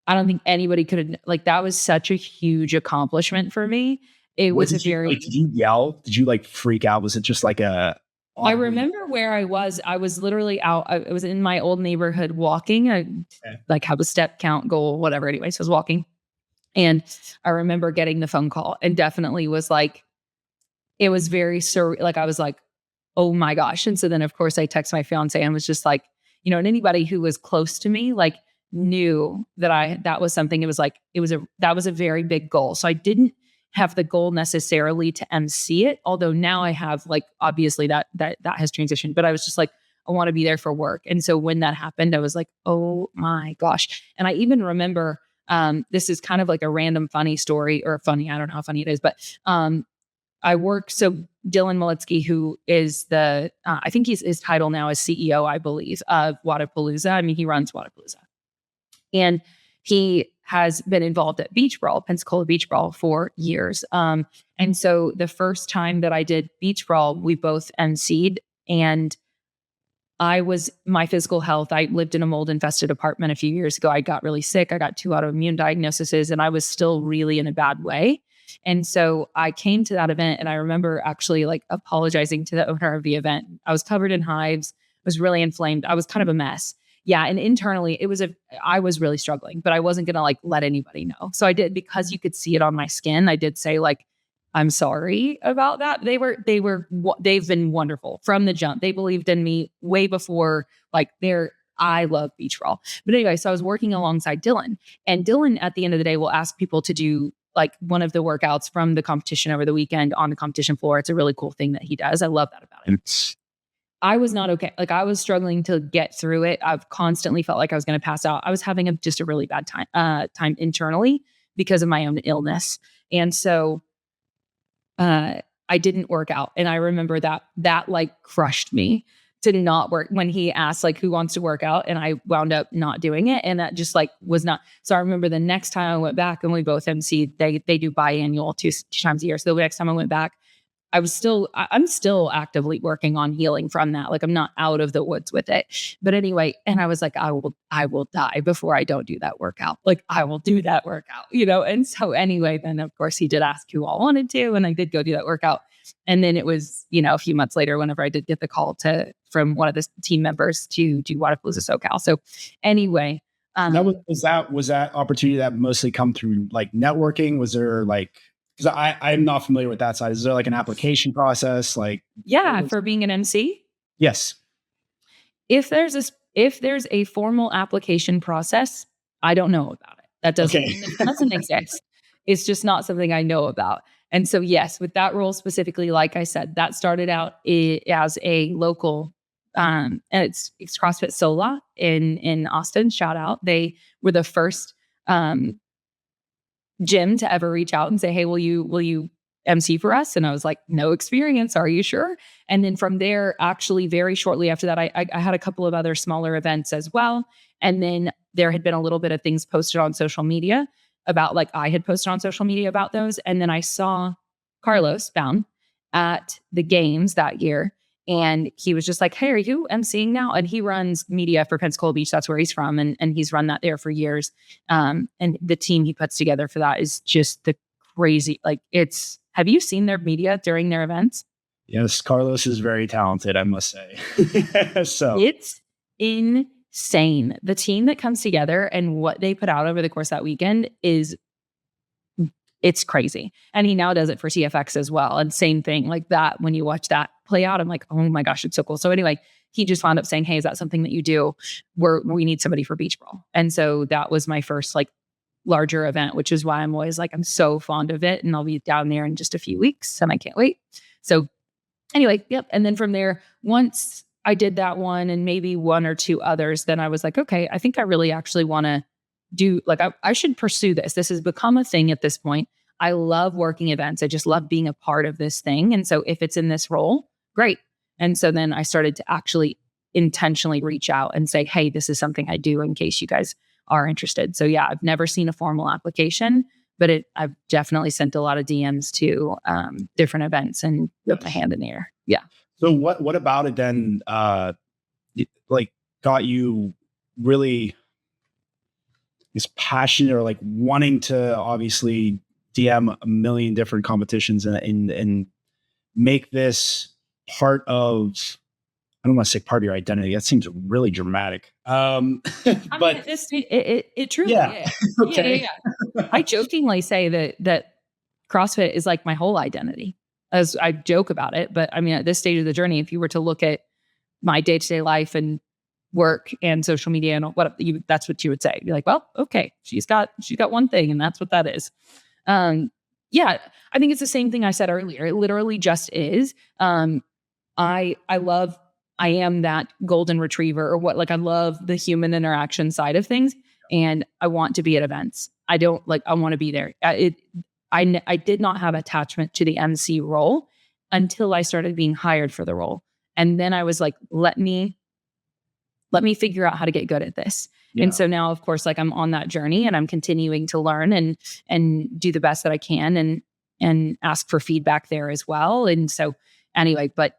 I don't think anybody could have, like, that was such a huge accomplishment for me. It what was a did you very, like? Did you yell? Did you like freak out? Was it just like a? I remember where I was. I was literally out. I was in my old neighborhood walking. I like have a step count goal, whatever. Anyway, so I was walking. And I remember getting the phone call and definitely was like, it was very surreal. Like I was like, oh my gosh. And so then of course I text my fiance and was just like, you know, and anybody who was close to me, like knew that that was something, it was like, that was a very big goal. So I didn't have the goal necessarily to MC it. Although now I have like, obviously that has transitioned, but I was just like, I want to be there for work. And so when that happened, I was like, oh my gosh. And I even remember, this is kind of like a random funny story or funny, I don't know how funny it is, but, I work. So Dylan Malitsky, who is I think his title now is CEO, I believe, of Wadapalooza. I mean, he runs Wadapalooza. And he has been involved at Beach Brawl, Pensacola Beach Brawl for years. And so the first time that I did Beach Brawl, we both emceed, and my physical health, I lived in a mold infested apartment a few years ago. I got really sick. I got 2 autoimmune diagnoses and I was still really in a bad way. And so I came to that event and I remember actually like apologizing to the owner of the event. I was covered in hives, was really inflamed. I was kind of a mess. Yeah. And internally I was really struggling, but I wasn't going to like let anybody know. So I did, because you could see it on my skin. I did say like, I'm sorry about that. They've been wonderful from the jump. They believed in me way before like I love beach brawl. But anyway, so I was working alongside Dylan, and Dylan at the end of the day will ask people to do like one of the workouts from the competition over the weekend on the competition floor. It's a really cool thing that he does. I love that about him. I was not okay. Like I was struggling to get through it. I've constantly felt like I was going to pass out. I was having just a really bad time internally because of my own illness. And so I didn't work out. And I remember that like crushed me to not work when he asked like who wants to work out, and I wound up not doing it. And that just like was not. So I remember the next time I went back, and we both MC, they do biannual two times a year. So the next time I went back, I'm still actively working on healing from that. Like I'm not out of the woods with it. But anyway, and I was like, I will die before I don't do that workout. Like I will do that workout, you know? And so anyway, then of course he did ask who all wanted to, and I did go do that workout. And then it was, you know, a few months later, whenever I did get the call from one of the team members to do Wadapalooza SoCal. So anyway, was that opportunity that mostly come through like networking? Was there like, because I'm not familiar with that side. Is there like an application process? Like, yeah, for being an MC? Yes. If there's a formal application process, I don't know about it. That doesn't mean it doesn't exist. It's just not something I know about. And so, yes, with that role specifically, like I said, that started out as a local, and it's CrossFit Sola in Austin. Shout out! They were the first gym to ever reach out and say, "Hey, will you MC for us?" And I was like, "No experience. Are you sure?" And then from there, actually, very shortly after that, I had a couple of other smaller events as well. And then there had been a little bit of things posted on social media about, like, I had posted on social media about those. And then I saw Carlos Bound at the games that year. And he was just like, "Hey, are you emceeing now?" And he runs media for Pensacola Beach. That's where he's from. And he's run that there for years. And the team he puts together for that is just the crazy. Like, have you seen their media during their events? Yes, Carlos is very talented, I must say. So it's insane. The team that comes together and what they put out over the course of that weekend it's crazy. And he now does it for TFX as well. And same thing like that. When you watch that play out, I'm like, oh my gosh, it's so cool. So anyway, he just wound up saying, "Hey, is that something that you do? We need somebody for Beach Brawl." And so that was my first like larger event, which is why I'm always like, I'm so fond of it. And I'll be down there in just a few weeks and I can't wait. So anyway, yep. And then from there, once I did that one and maybe one or two others, then I was like, okay, I think I really actually want to do, like, I should pursue this. This has become a thing at this point. I love working events. I just love being a part of this thing. And so if it's in this role, great. And so then I started to actually intentionally reach out and say, "Hey, this is something I do in case you guys are interested." So yeah, I've never seen a formal application, but I've definitely sent a lot of DMs to different events and put my hand in the air. Yeah. So what about it then? Like got you really is passionate or like wanting to obviously DM a million different competitions and make this part of, I don't want to say part of your identity. That seems really dramatic. But it truly is. Okay. Yeah. I jokingly say that CrossFit is like my whole identity, as I joke about it. But I mean, at this stage of the journey, if you were to look at my day-to-day life and work and social media and that's what you would say. You're like, well, okay, she's got one thing and that's what that is. Yeah, I think it's the same thing I said earlier. It literally just is. I am that golden retriever or what, like, I love the human interaction side of things and I want to be at events. I want to be there. I did not have attachment to the MC role until I started being hired for the role. And then I was like, let me figure out how to get good at this. Yeah. And so now, of course, like I'm on that journey and I'm continuing to learn and do the best that I can and ask for feedback there as well. And so anyway, but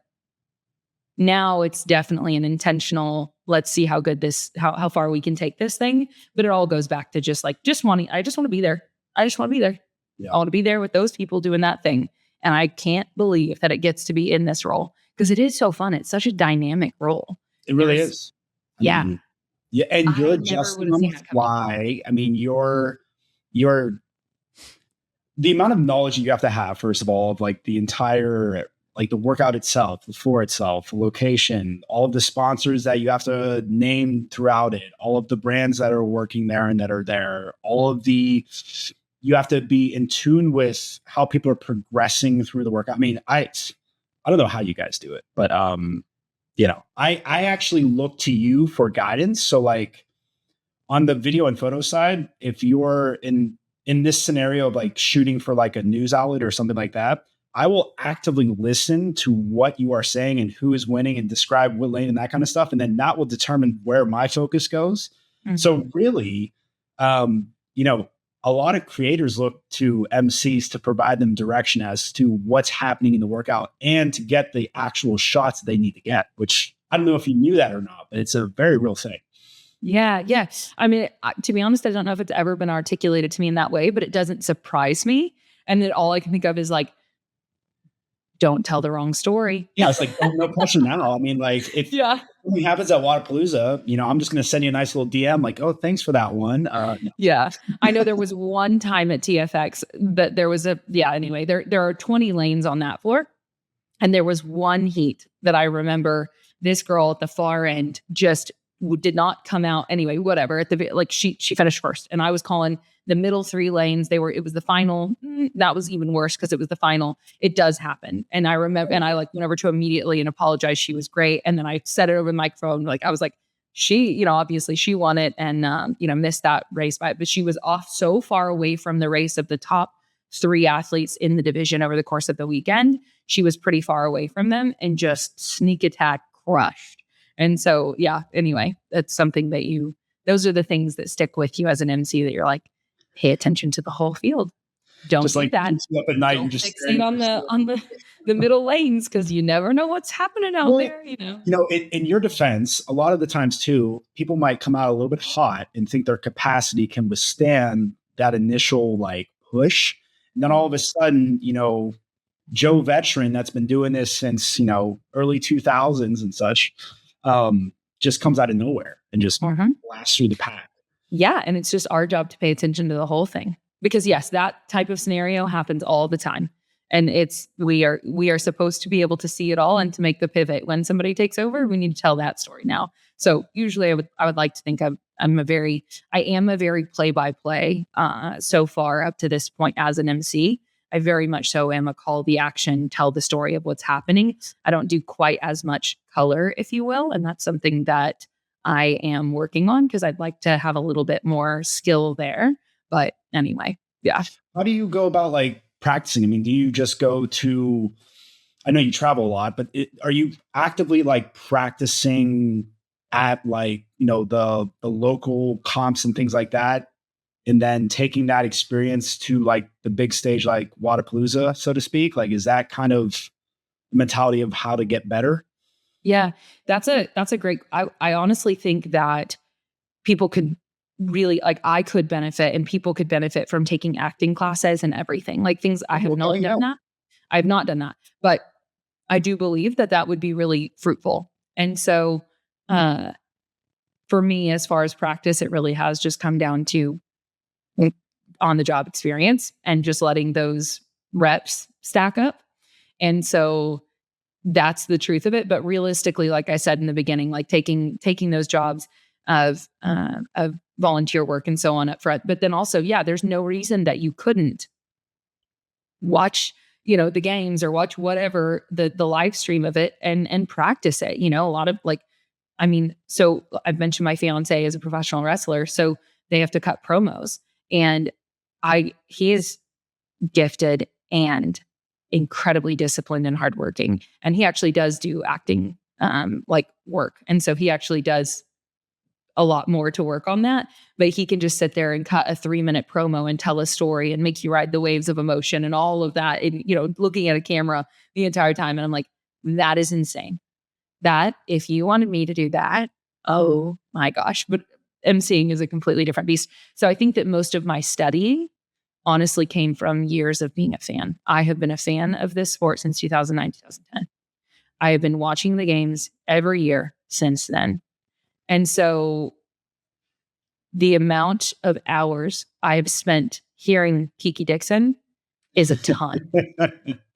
now it's definitely an intentional, let's see how good how far we can take this thing. But it all goes back to I just want to be there. I just want to be there. Yeah. I want to be there with those people doing that thing. And I can't believe that it gets to be in this role because it is so fun. It's such a dynamic role. It really is. Yeah. Yeah. And you're just why, I mean, you're the amount of knowledge you have to have, first of all, of like the entire, like the workout itself, the floor itself, the location, all of the sponsors that you have to name throughout it, all of the brands that are working there and that are there, you have to be in tune with how people are progressing through the workout. I mean, I don't know how you guys do it, but, I actually look to you for guidance. So like on the video and photo side, if you're in this scenario of like shooting for like a news outlet or something like that, I will actively listen to what you are saying and who is winning and describe what lane and that kind of stuff. And then that will determine where my focus goes. Mhm. So really, you know, a lot of creators look to MCs to provide them direction as to what's happening in the workout and to get the actual shots they need to get, which I don't know if you knew that or not, but it's a very real thing. Yeah, yeah. I mean, to be honest, I don't know if it's ever been articulated to me in that way, but it doesn't surprise me. And then all I can think of is like, don't tell the wrong story. Yeah, it's like, oh, no pressure now. I mean, like, if Yeah. something happens at Wadapalooza, I'm just going to send you a nice little DM, like, oh, thanks for that one. No. Yeah. I know there was one time at TFX that there was anyway, there are 20 lanes on that floor. And there was one heat that I remember this girl at the far end just did not come out anyway, whatever. Like she finished first and I was calling the middle three lanes. It was the final. That was even worse because it was the final. It does happen. And I remember, and I like went over to immediately and apologized. She was great. And then I said it over the microphone. Like I was like, she, obviously she won it and, missed that race by it, but she was off so far away from the race of the top three athletes in the division over the course of the weekend. She was pretty far away from them and just sneak attack crushed. And so, yeah, anyway, that's something those are the things that stick with you as an MC that you're like, pay attention to the whole field. Don't Just do like that. keeps you up at night. You're Don't just fixate on the middle lanes because you never know what's happening out well, there. in your defense, a lot of the times too, people might come out a little bit hot and think their capacity can withstand that initial like push. And then all of a sudden, Joe veteran that's been doing this since, early 2000s and such, just comes out of nowhere and just blasts through the pack. Yeah. And it's just our job to pay attention to the whole thing. Because yes, that type of scenario happens all the time. And we are supposed to be able to see it all and to make the pivot. When somebody takes over, we need to tell that story now. So usually I would like to think I am a very play-by-play so far up to this point as an MC. I very much so am a call the action, tell the story of what's happening. I don't do quite as much color, if you will. And that's something that I am working on because I'd like to have a little bit more skill there. But anyway, yeah. How do you go about like practicing? I mean, do you just go to, I know you travel a lot, but are you actively like practicing at like, the local comps and things like that? And then taking that experience to like the big stage, like Wadapalooza, so to speak? Like, is that kind of the mentality of how to get better? Yeah, that's a great, I honestly think that people could really like, I could benefit and people could benefit from taking acting classes and everything like things. I have not done that. I have not done that, but I do believe that would be really fruitful. And so, for me, as far as practice, it really has just come down to on the job experience and just letting those reps stack up. And so that's the truth of it. But realistically, like I said in the beginning, like taking those jobs of volunteer work and so on up front. But then also, yeah, there's no reason that you couldn't watch, the games or watch whatever the live stream of it and practice it. A lot of like, I mean, so I've mentioned my fiance is a professional wrestler, so they have to cut promos. And he is gifted and incredibly disciplined and hardworking. And he actually does do acting like work. And so he actually does a lot more to work on that. But he can just sit there and cut a 3-minute promo and tell a story and make you ride the waves of emotion and all of that. And, looking at a camera the entire time. And I'm like, that is insane. That if you wanted me to do that, oh my gosh. But emceeing is a completely different beast. So I think that most of my studying honestly came from years of being a fan. I have been a fan of this sport since 2009, 2010. I have been watching the games every year since then. And so the amount of hours I have spent hearing Kiki Dixon is a ton.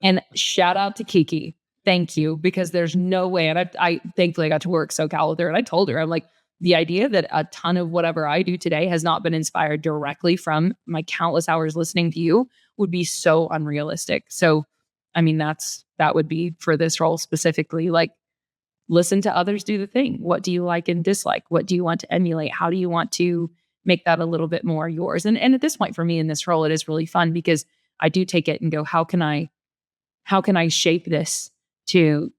And shout out to Kiki. Thank you, because there's no way. And I thankfully got to work SoCal with her. And I told her, I'm like, the idea that a ton of whatever I do today has not been inspired directly from my countless hours listening to you would be so unrealistic. So, I mean, that would be for this role specifically, like listen to others do the thing. What do you like and dislike? What do you want to emulate? How do you want to make that a little bit more yours? And at this point for me in this role, it is really fun because I do take it and go, how can I how can I shape this to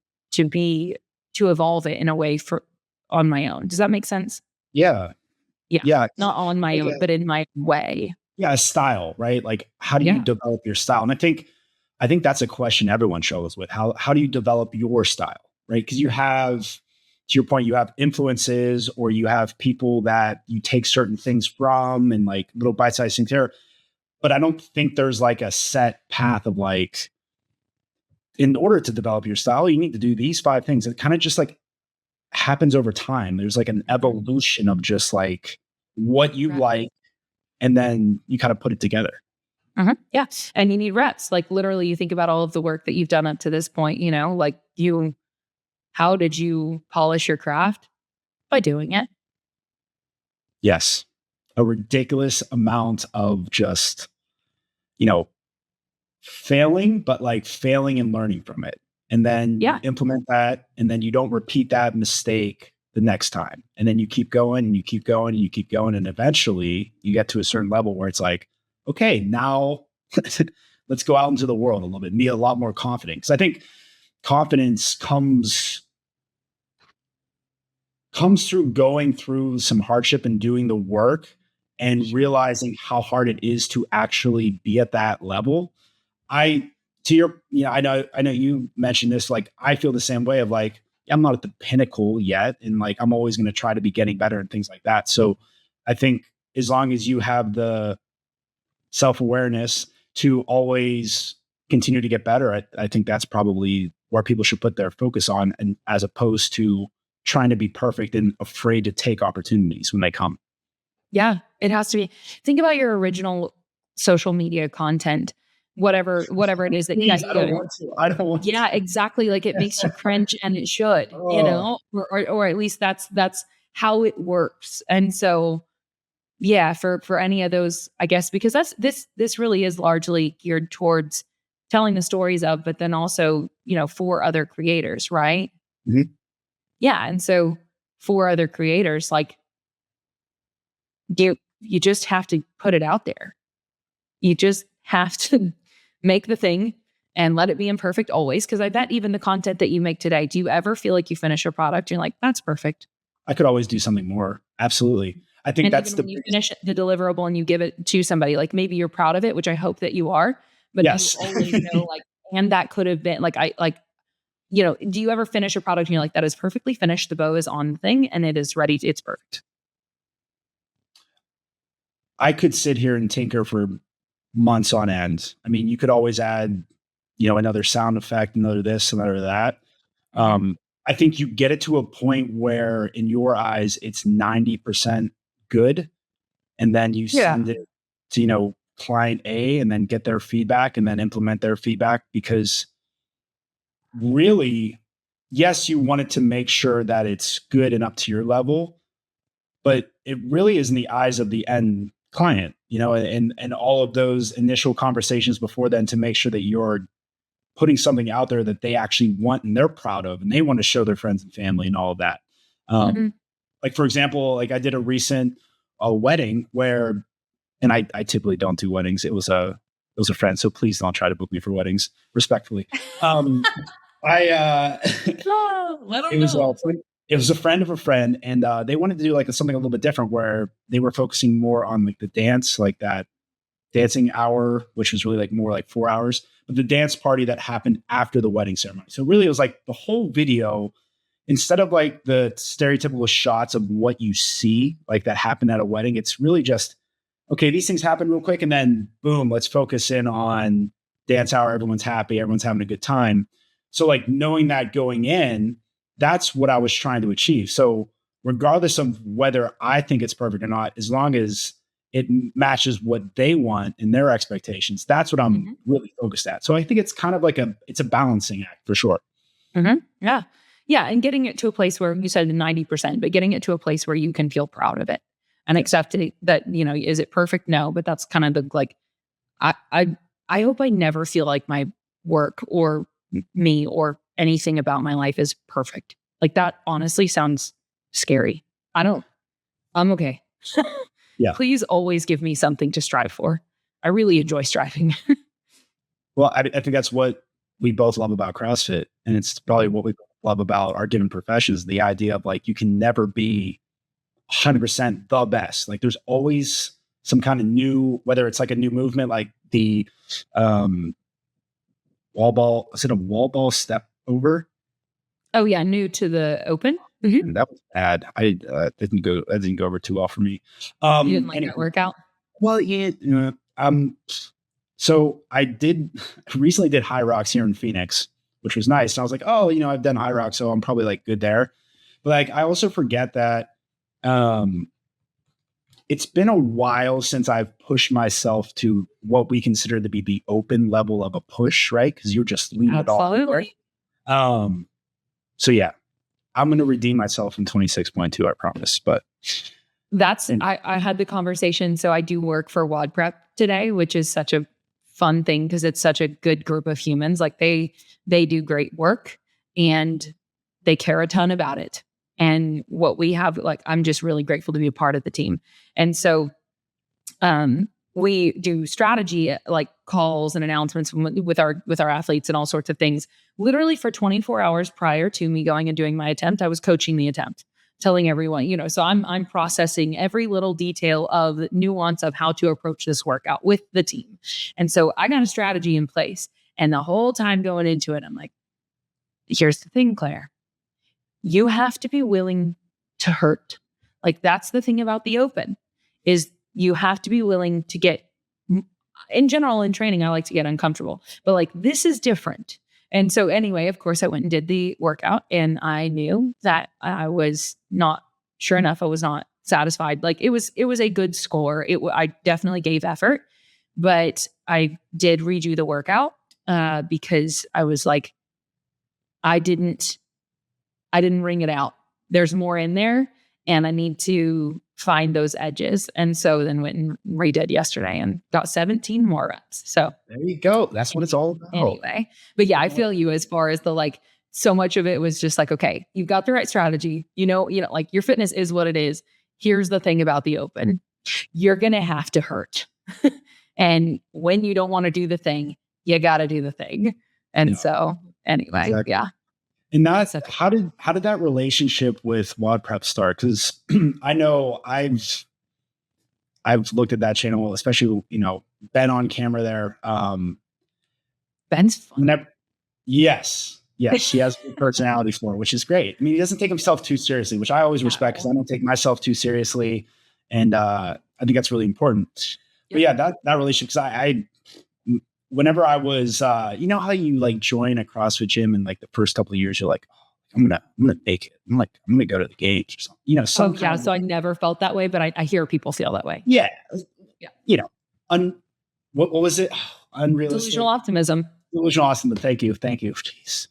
be to evolve it in a way for on my own? Does that make sense? Yeah. Yeah. Yeah. Not on my Like own, a, but in my way. yeah, a style, right? Like how do you Yeah. develop your style? And I think that's a question everyone struggles with. How do you develop your style? Right? Because you have, to your point, you have influences or you have people that you take certain things from and like little bite-sized things there. But I don't think there's like a set path of like, in order to develop your style, you need to do these 5 things. It kind of just like happens over time. There's like an evolution of just like what you Right. like, and then you kind of put it together. Yeah. And you need reps. Like literally, you think about all of the work that you've done up to this point, like how did you polish your craft? By doing it. Yes. A ridiculous amount of just, you know, failing, but like failing and learning from it. And then you Yeah. implement that, and then you don't repeat that mistake the next time. And then you keep going and you keep going and you keep going. And eventually you get to a certain level where it's like, okay, now let's go out into the world a little bit and be a lot more confident. Because I think confidence comes through going through some hardship and doing the work and realizing how hard it is to actually be at that level. I to your I know you mentioned this, like I feel the same way of like I'm not at the pinnacle yet and like I'm always going to try to be getting better and things like that. So I think as long as you have the self-awareness to always continue to get better, I think that's probably where people should put their focus on, and as opposed to trying to be perfect and afraid to take opportunities when they come. Yeah. It has to be. Think about your original social media content, whatever it is that Please, got I don't you. want to. I don't want Yeah, to. exactly. Like it makes you cringe and it should, Oh, or at least that's how it works. And so yeah, for any of those, I guess, because this really is largely geared towards telling the stories of, but then also, for other creators, right? mhm. Yeah. And so for other creators, like you just have to put it out there. You just have to make the thing and let it be imperfect always. Cause I bet even the content that you make today, do you ever feel like you finish a product? You're like, that's perfect. I could always do something more. Absolutely. I think And that's even the when you biggest. finish the deliverable and you give it to somebody, like maybe you're proud of it, which I hope that you are, but you Yes. always know like, and that could have been like, do you ever finish a product and you're like, that is perfectly finished. The bow is on the thing and it is ready. It's perfect. I could sit here and tinker for months on end. I mean, you could always add, another sound effect, another this, another that. Mhm. I think you get it to a point where in your eyes it's 90% good, and then you Yeah. send it to, client A and then get their feedback and then implement their feedback, because really, yes, you want it to make sure that it's good and up to your level, but it really is in the eyes of the end client, and all of those initial conversations before then to make sure that you're putting something out there that they actually want and they're proud of and they want to show their friends and family and all of that. Mhm. Like for example, like I did a recent a wedding where, and I typically don't do weddings. It was a friend, so please don't try to book me for weddings, respectfully. Um, I Oh, let it them was know. it was a friend of a friend, and they wanted to do like something a little bit different where they were focusing more on like the dance, like that dancing hour, which was really like more like 4 hours, but the dance party that happened after the wedding ceremony. So really, it was like the whole video, instead of like the stereotypical shots of what you see like that happened at a wedding, it's really just okay, these things happen real quick, and then boom, let's focus in on dance hour. Everyone's happy, everyone's having a good time. So, like knowing that going in, that's what I was trying to achieve. So, regardless of whether I think it's perfect or not, as long as it matches what they want and their expectations, that's what I'm Mhm. really focused at. So, I think it's kind of like it's a balancing act for sure. Yeah. Yeah. And getting it to a place where you said 90%, but getting it to a place where you can feel proud of it and Yes. accept it that, is it perfect? No, but that's kind of the like, I, I, I hope I never feel like my work or me or anything about my life is perfect. Like that honestly sounds scary. I'm okay. Yeah. Please always give me something to strive for. I really enjoy striving. Well, I think that's what we both love about CrossFit. And it's probably what we love about our given professions, the idea of like, you can never be 100% the best. Like there's always some kind of new, whether it's like a new movement, like the wall ball, is it a wall ball step over? Oh yeah, new to the open. Mm-hmm. And that was bad. I that didn't go over too well for me. You didn't like Anyway, that workout? well, yeah, so I did recently did High Rocks here in Phoenix, which was nice. And I was like, oh, I've done High Rocks, so I'm probably like good there. But like, I also forget that it's been a while since I've pushed myself to what we consider to be the open level of a push, right? Because you're just leaving it all. Absolutely. So yeah, I'm going to redeem myself in 26.2, I promise. But I had the conversation. So I do work for WOD Prep today, which is such a fun thing because it's such a good group of humans. Like they do great work and they care a ton about it. And what we have, like, I'm just really grateful to be a part of the team. And so we do strategy, like calls and announcements with our athletes and all sorts of things. Literally for 24 hours prior to me going and doing my attempt, I was coaching the attempt, telling everyone, so I'm processing every little detail of the nuance of how to approach this workout with the team. And so I got a strategy in place. And the whole time going into it, I'm like, here's the thing, Claire. You have to be willing to hurt. Like that's the thing about the open is you have to be willing to get, in general, in training, I like to get uncomfortable, but like this is different. And so anyway, of course, I went and did the workout and I knew that I was not, sure enough, I was not satisfied. Like it was a good score. I definitely gave effort, but I did redo the workout because I was like, I didn't wring it out. There's more in there and I need to find those edges. And so then went and redid yesterday and got 17 more reps. So there you go. That's what it's all about. Anyway, but yeah, I feel you as far as the like, so much of it was just like, okay, you've got the right strategy. Like your fitness is what it is. Here's the thing about the open. You're going to have to hurt. And when you don't want to do the thing, you got to do the thing. And so anyway, exactly. Yeah. And that's how did that relationship with WOD Prep start? Because I know I've looked at that channel, especially Ben on camera there. Ben's fun. Yes, he has a personality for it, which is great. I mean, he doesn't take himself too seriously, which I always respect because I don't take myself too seriously, and I think that's really important. But yeah, that relationship, because I whenever I was, how you like join a CrossFit gym and like the first couple of years, you're like, oh, I'm gonna make it. I'm gonna go to the games or something. So I never felt that way, but I hear people feel that way. Yeah. What was it? Unrealistic. Delusional optimism. Delusional optimism. Thank you. Jeez,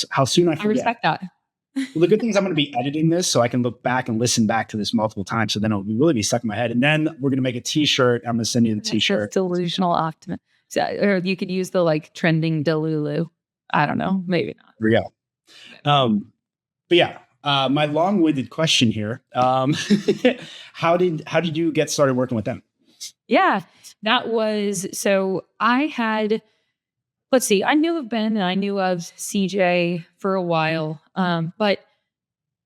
how soon I forget. I respect that. Well, the good thing is I'm going to be editing this so I can look back and listen back to this multiple times. So then it'll really be stuck in my head. And then we're going to make a t-shirt. I'm going to send you the t-shirt. Delusional optimism. So, or you could use the like trending Delulu. I don't know. Maybe not. There we go. But yeah, my long-winded question here. How did you get started working with them? Yeah, that was, so I had, let's see, I knew of Ben and I knew of CJ for a while. But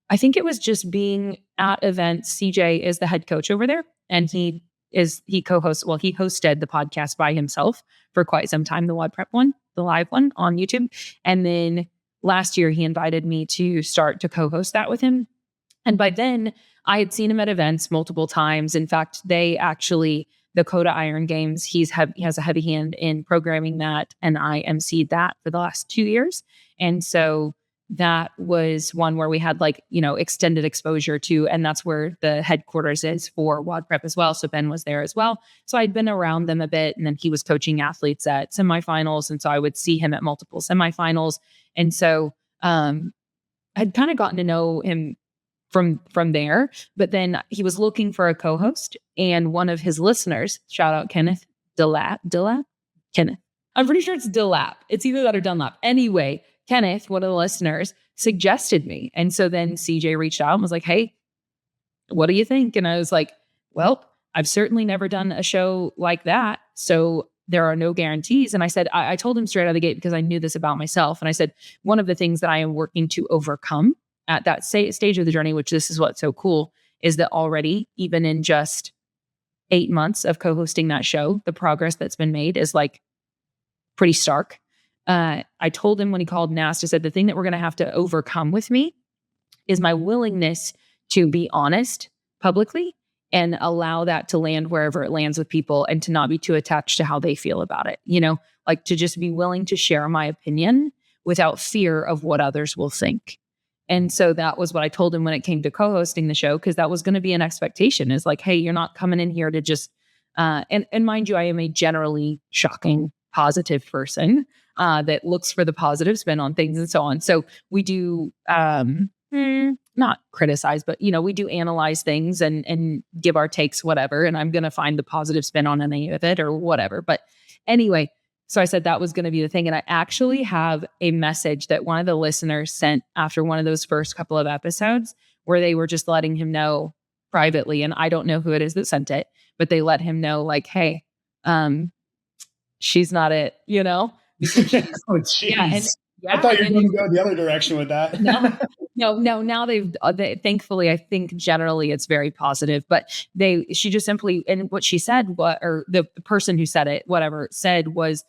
I think it was just being at events. CJ is the head coach over there and he hosted the podcast by himself for quite some time, the WOD Prep one, the live one on YouTube. And then last year he invited me to start to co-host that with him. And by then I had seen him at events multiple times. In fact, the Coda Iron Games, he has a heavy hand in programming that, and I emceed that for the last 2 years. And so that was one where we had extended exposure to, and that's where the headquarters is for WOD Prep as well. So Ben was there as well. So I'd been around them a bit, and then he was coaching athletes at semifinals. And so I would see him at multiple semifinals. And so I'd kind of gotten to know him from there, but then he was looking for a co-host, and one of his listeners, shout out Kenneth Kenneth. I'm pretty sure it's Delap. It's either that or Dunlap. Anyway, Kenneth, one of the listeners, suggested me. And so then CJ reached out and was like, hey, what do you think? And I was like, well, I've certainly never done a show like that. So there are no guarantees. And I said, I told him straight out of the gate, because I knew this about myself. And I said, one of the things that I am working to overcome at that stage of the journey, which this is what's so cool, is that already, even in just 8 months of co-hosting that show, the progress that's been made is like pretty stark. I told him when he called and asked, I said, the thing that we're going to have to overcome with me is my willingness to be honest publicly and allow that to land wherever it lands with people, and to not be too attached to how they feel about it. Like to just be willing to share my opinion without fear of what others will think. And so that was what I told him when it came to co-hosting the show, because that was going to be an expectation, is like, hey, you're not coming in here to just, and mind you, I am a generally shocking positive person that looks for the positive spin on things and so on. So we do, not criticize, but we do analyze things and give our takes, whatever. And I'm going to find the positive spin on any of it or whatever. But anyway, so I said that was going to be the thing. And I actually have a message that one of the listeners sent after one of those first couple of episodes, where they were just letting him know privately. And I don't know who it is that sent it, but they let him know, like, hey, she's not it, because she's, Oh, yeah. And jeez. I thought you were going to go the other direction with that. no. Now they thankfully, I think generally it's very positive, but she just simply, and what she said, or the person who said it, whatever said was,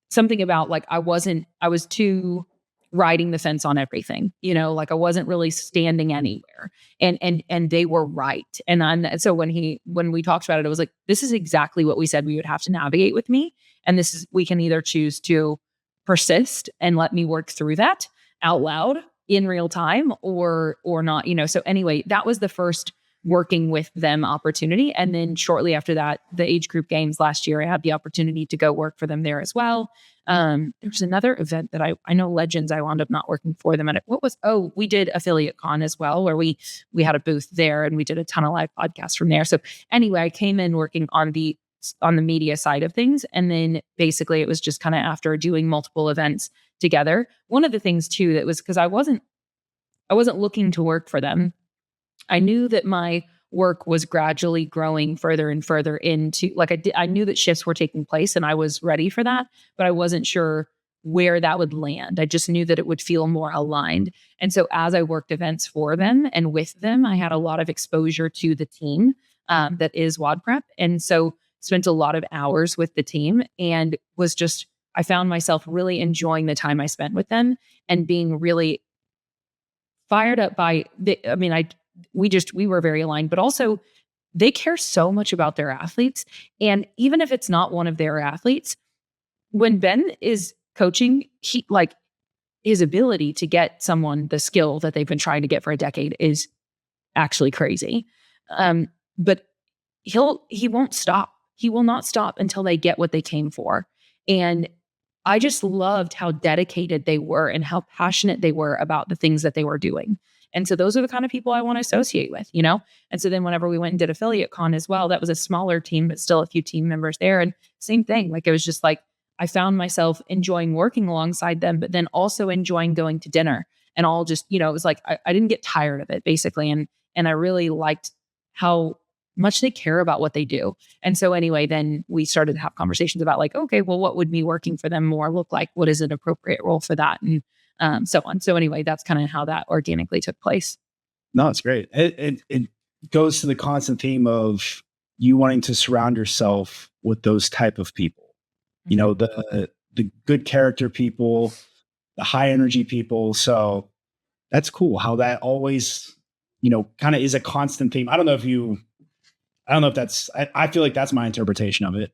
something about like, I was too riding the fence on everything, like I wasn't really standing anywhere, and they were right. And so when we talked about it, it was like, this is exactly what we said we would have to navigate with me. And we can either choose to persist and let me work through that out loud in real time, or not, So anyway, that was the first working with them opportunity. And then shortly after that, the age group games last year, I had the opportunity to go work for them there as well. There's another event that I know, Legends, I wound up not working for them at. We did Affiliate Con as well, where we had a booth there and we did a ton of live podcasts from there. So anyway, I came in working on the media side of things. And then basically it was just kind of after doing multiple events together. One of the things too, that was because I wasn't looking to work for them. I knew that my work was gradually growing further and further into, like, I knew that shifts were taking place and I was ready for that, but I wasn't sure where that would land. I just knew that it would feel more aligned. And so as I worked events for them and with them, I had a lot of exposure to the team that is WOD Prep. And so spent a lot of hours with the team, and I found myself really enjoying the time I spent with them and being really fired up by we were very aligned, but also they care so much about their athletes. And even if it's not one of their athletes, when Ben is coaching, his ability to get someone the skill that they've been trying to get for a decade is actually crazy. But he won't stop. He will not stop until they get what they came for. And I just loved how dedicated they were and how passionate they were about the things that they were doing. And so those are the kind of people I want to associate with, And so then whenever we went and did Affiliate Con as well, that was a smaller team, but still a few team members there. And same thing, like it was just like, I found myself enjoying working alongside them, but then also enjoying going to dinner and all just, it was like, I didn't get tired of it basically. And I really liked how much they care about what they do. And so anyway, then we started to have conversations about like, okay, well, what would me working for them more look like? What is an appropriate role for that? And so on. So anyway, that's kind of how that organically took place. No, it's great. It goes to the constant theme of you wanting to surround yourself with those type of people, the good character people, the high energy people. So that's cool how that always, kind of is a constant theme. I don't know if that's, I feel like that's my interpretation of it.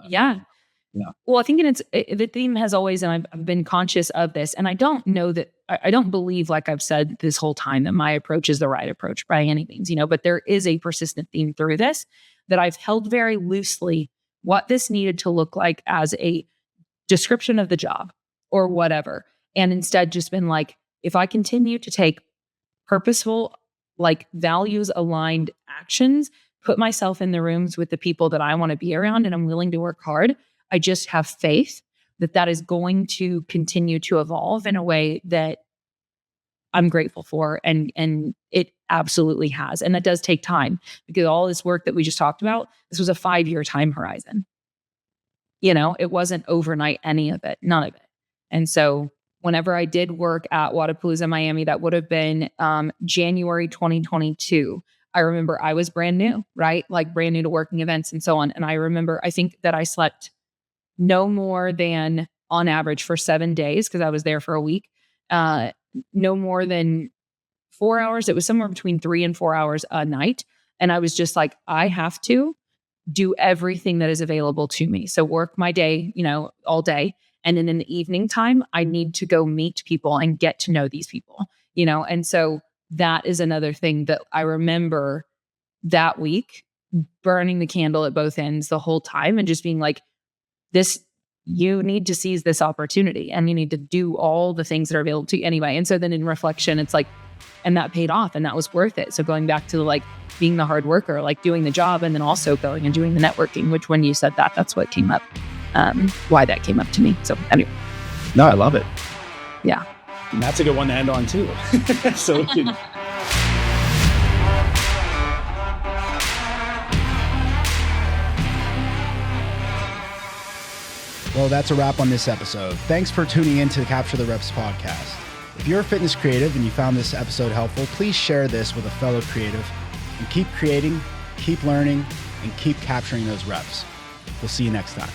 Yeah. Well, I think the theme has always, and I've been conscious of this, and I don't know that, I don't believe, like I've said this whole time, that my approach is the right approach by any means, but there is a persistent theme through this that I've held very loosely what this needed to look like as a description of the job or whatever. And instead just been like, if I continue to take purposeful, like values aligned actions, put myself in the rooms with the people that I want to be around, and I'm willing to work hard, I just have faith that that is going to continue to evolve in a way that I'm grateful for. And it absolutely has. And that does take time, because all this work that we just talked about, this was a 5-year time horizon. It wasn't overnight, any of it, none of it. And so whenever I did work at Wadapalooza, Miami, that would have been January 2022. I remember I was brand new, right? Like brand new to working events and so on. And I remember, I think that I slept no more than on average for 7 days, because I was there for a week, no more than 4 hours. It was somewhere between 3 and 4 hours a night. And I was just like, I have to do everything that is available to me. So work my day, all day. And then in the evening time, I need to go meet people and get to know these people, And so that is another thing that I remember that week, burning the candle at both ends the whole time and just being like, you need to seize this opportunity and you need to do all the things that are available to you anyway. And so then in reflection, it's like, and that paid off and that was worth it. So going back to like being the hard worker, like doing the job and then also going and doing the networking, which when you said that, that's what came up, why that came up to me. So anyway. No, I love it. Yeah. And that's a good one to end on too. So we can... Well, that's a wrap on this episode. Thanks for tuning in to the Capture the Reps podcast. If you're a fitness creative and you found this episode helpful, please share this with a fellow creative and keep creating, keep learning, and keep capturing those reps. We'll see you next time.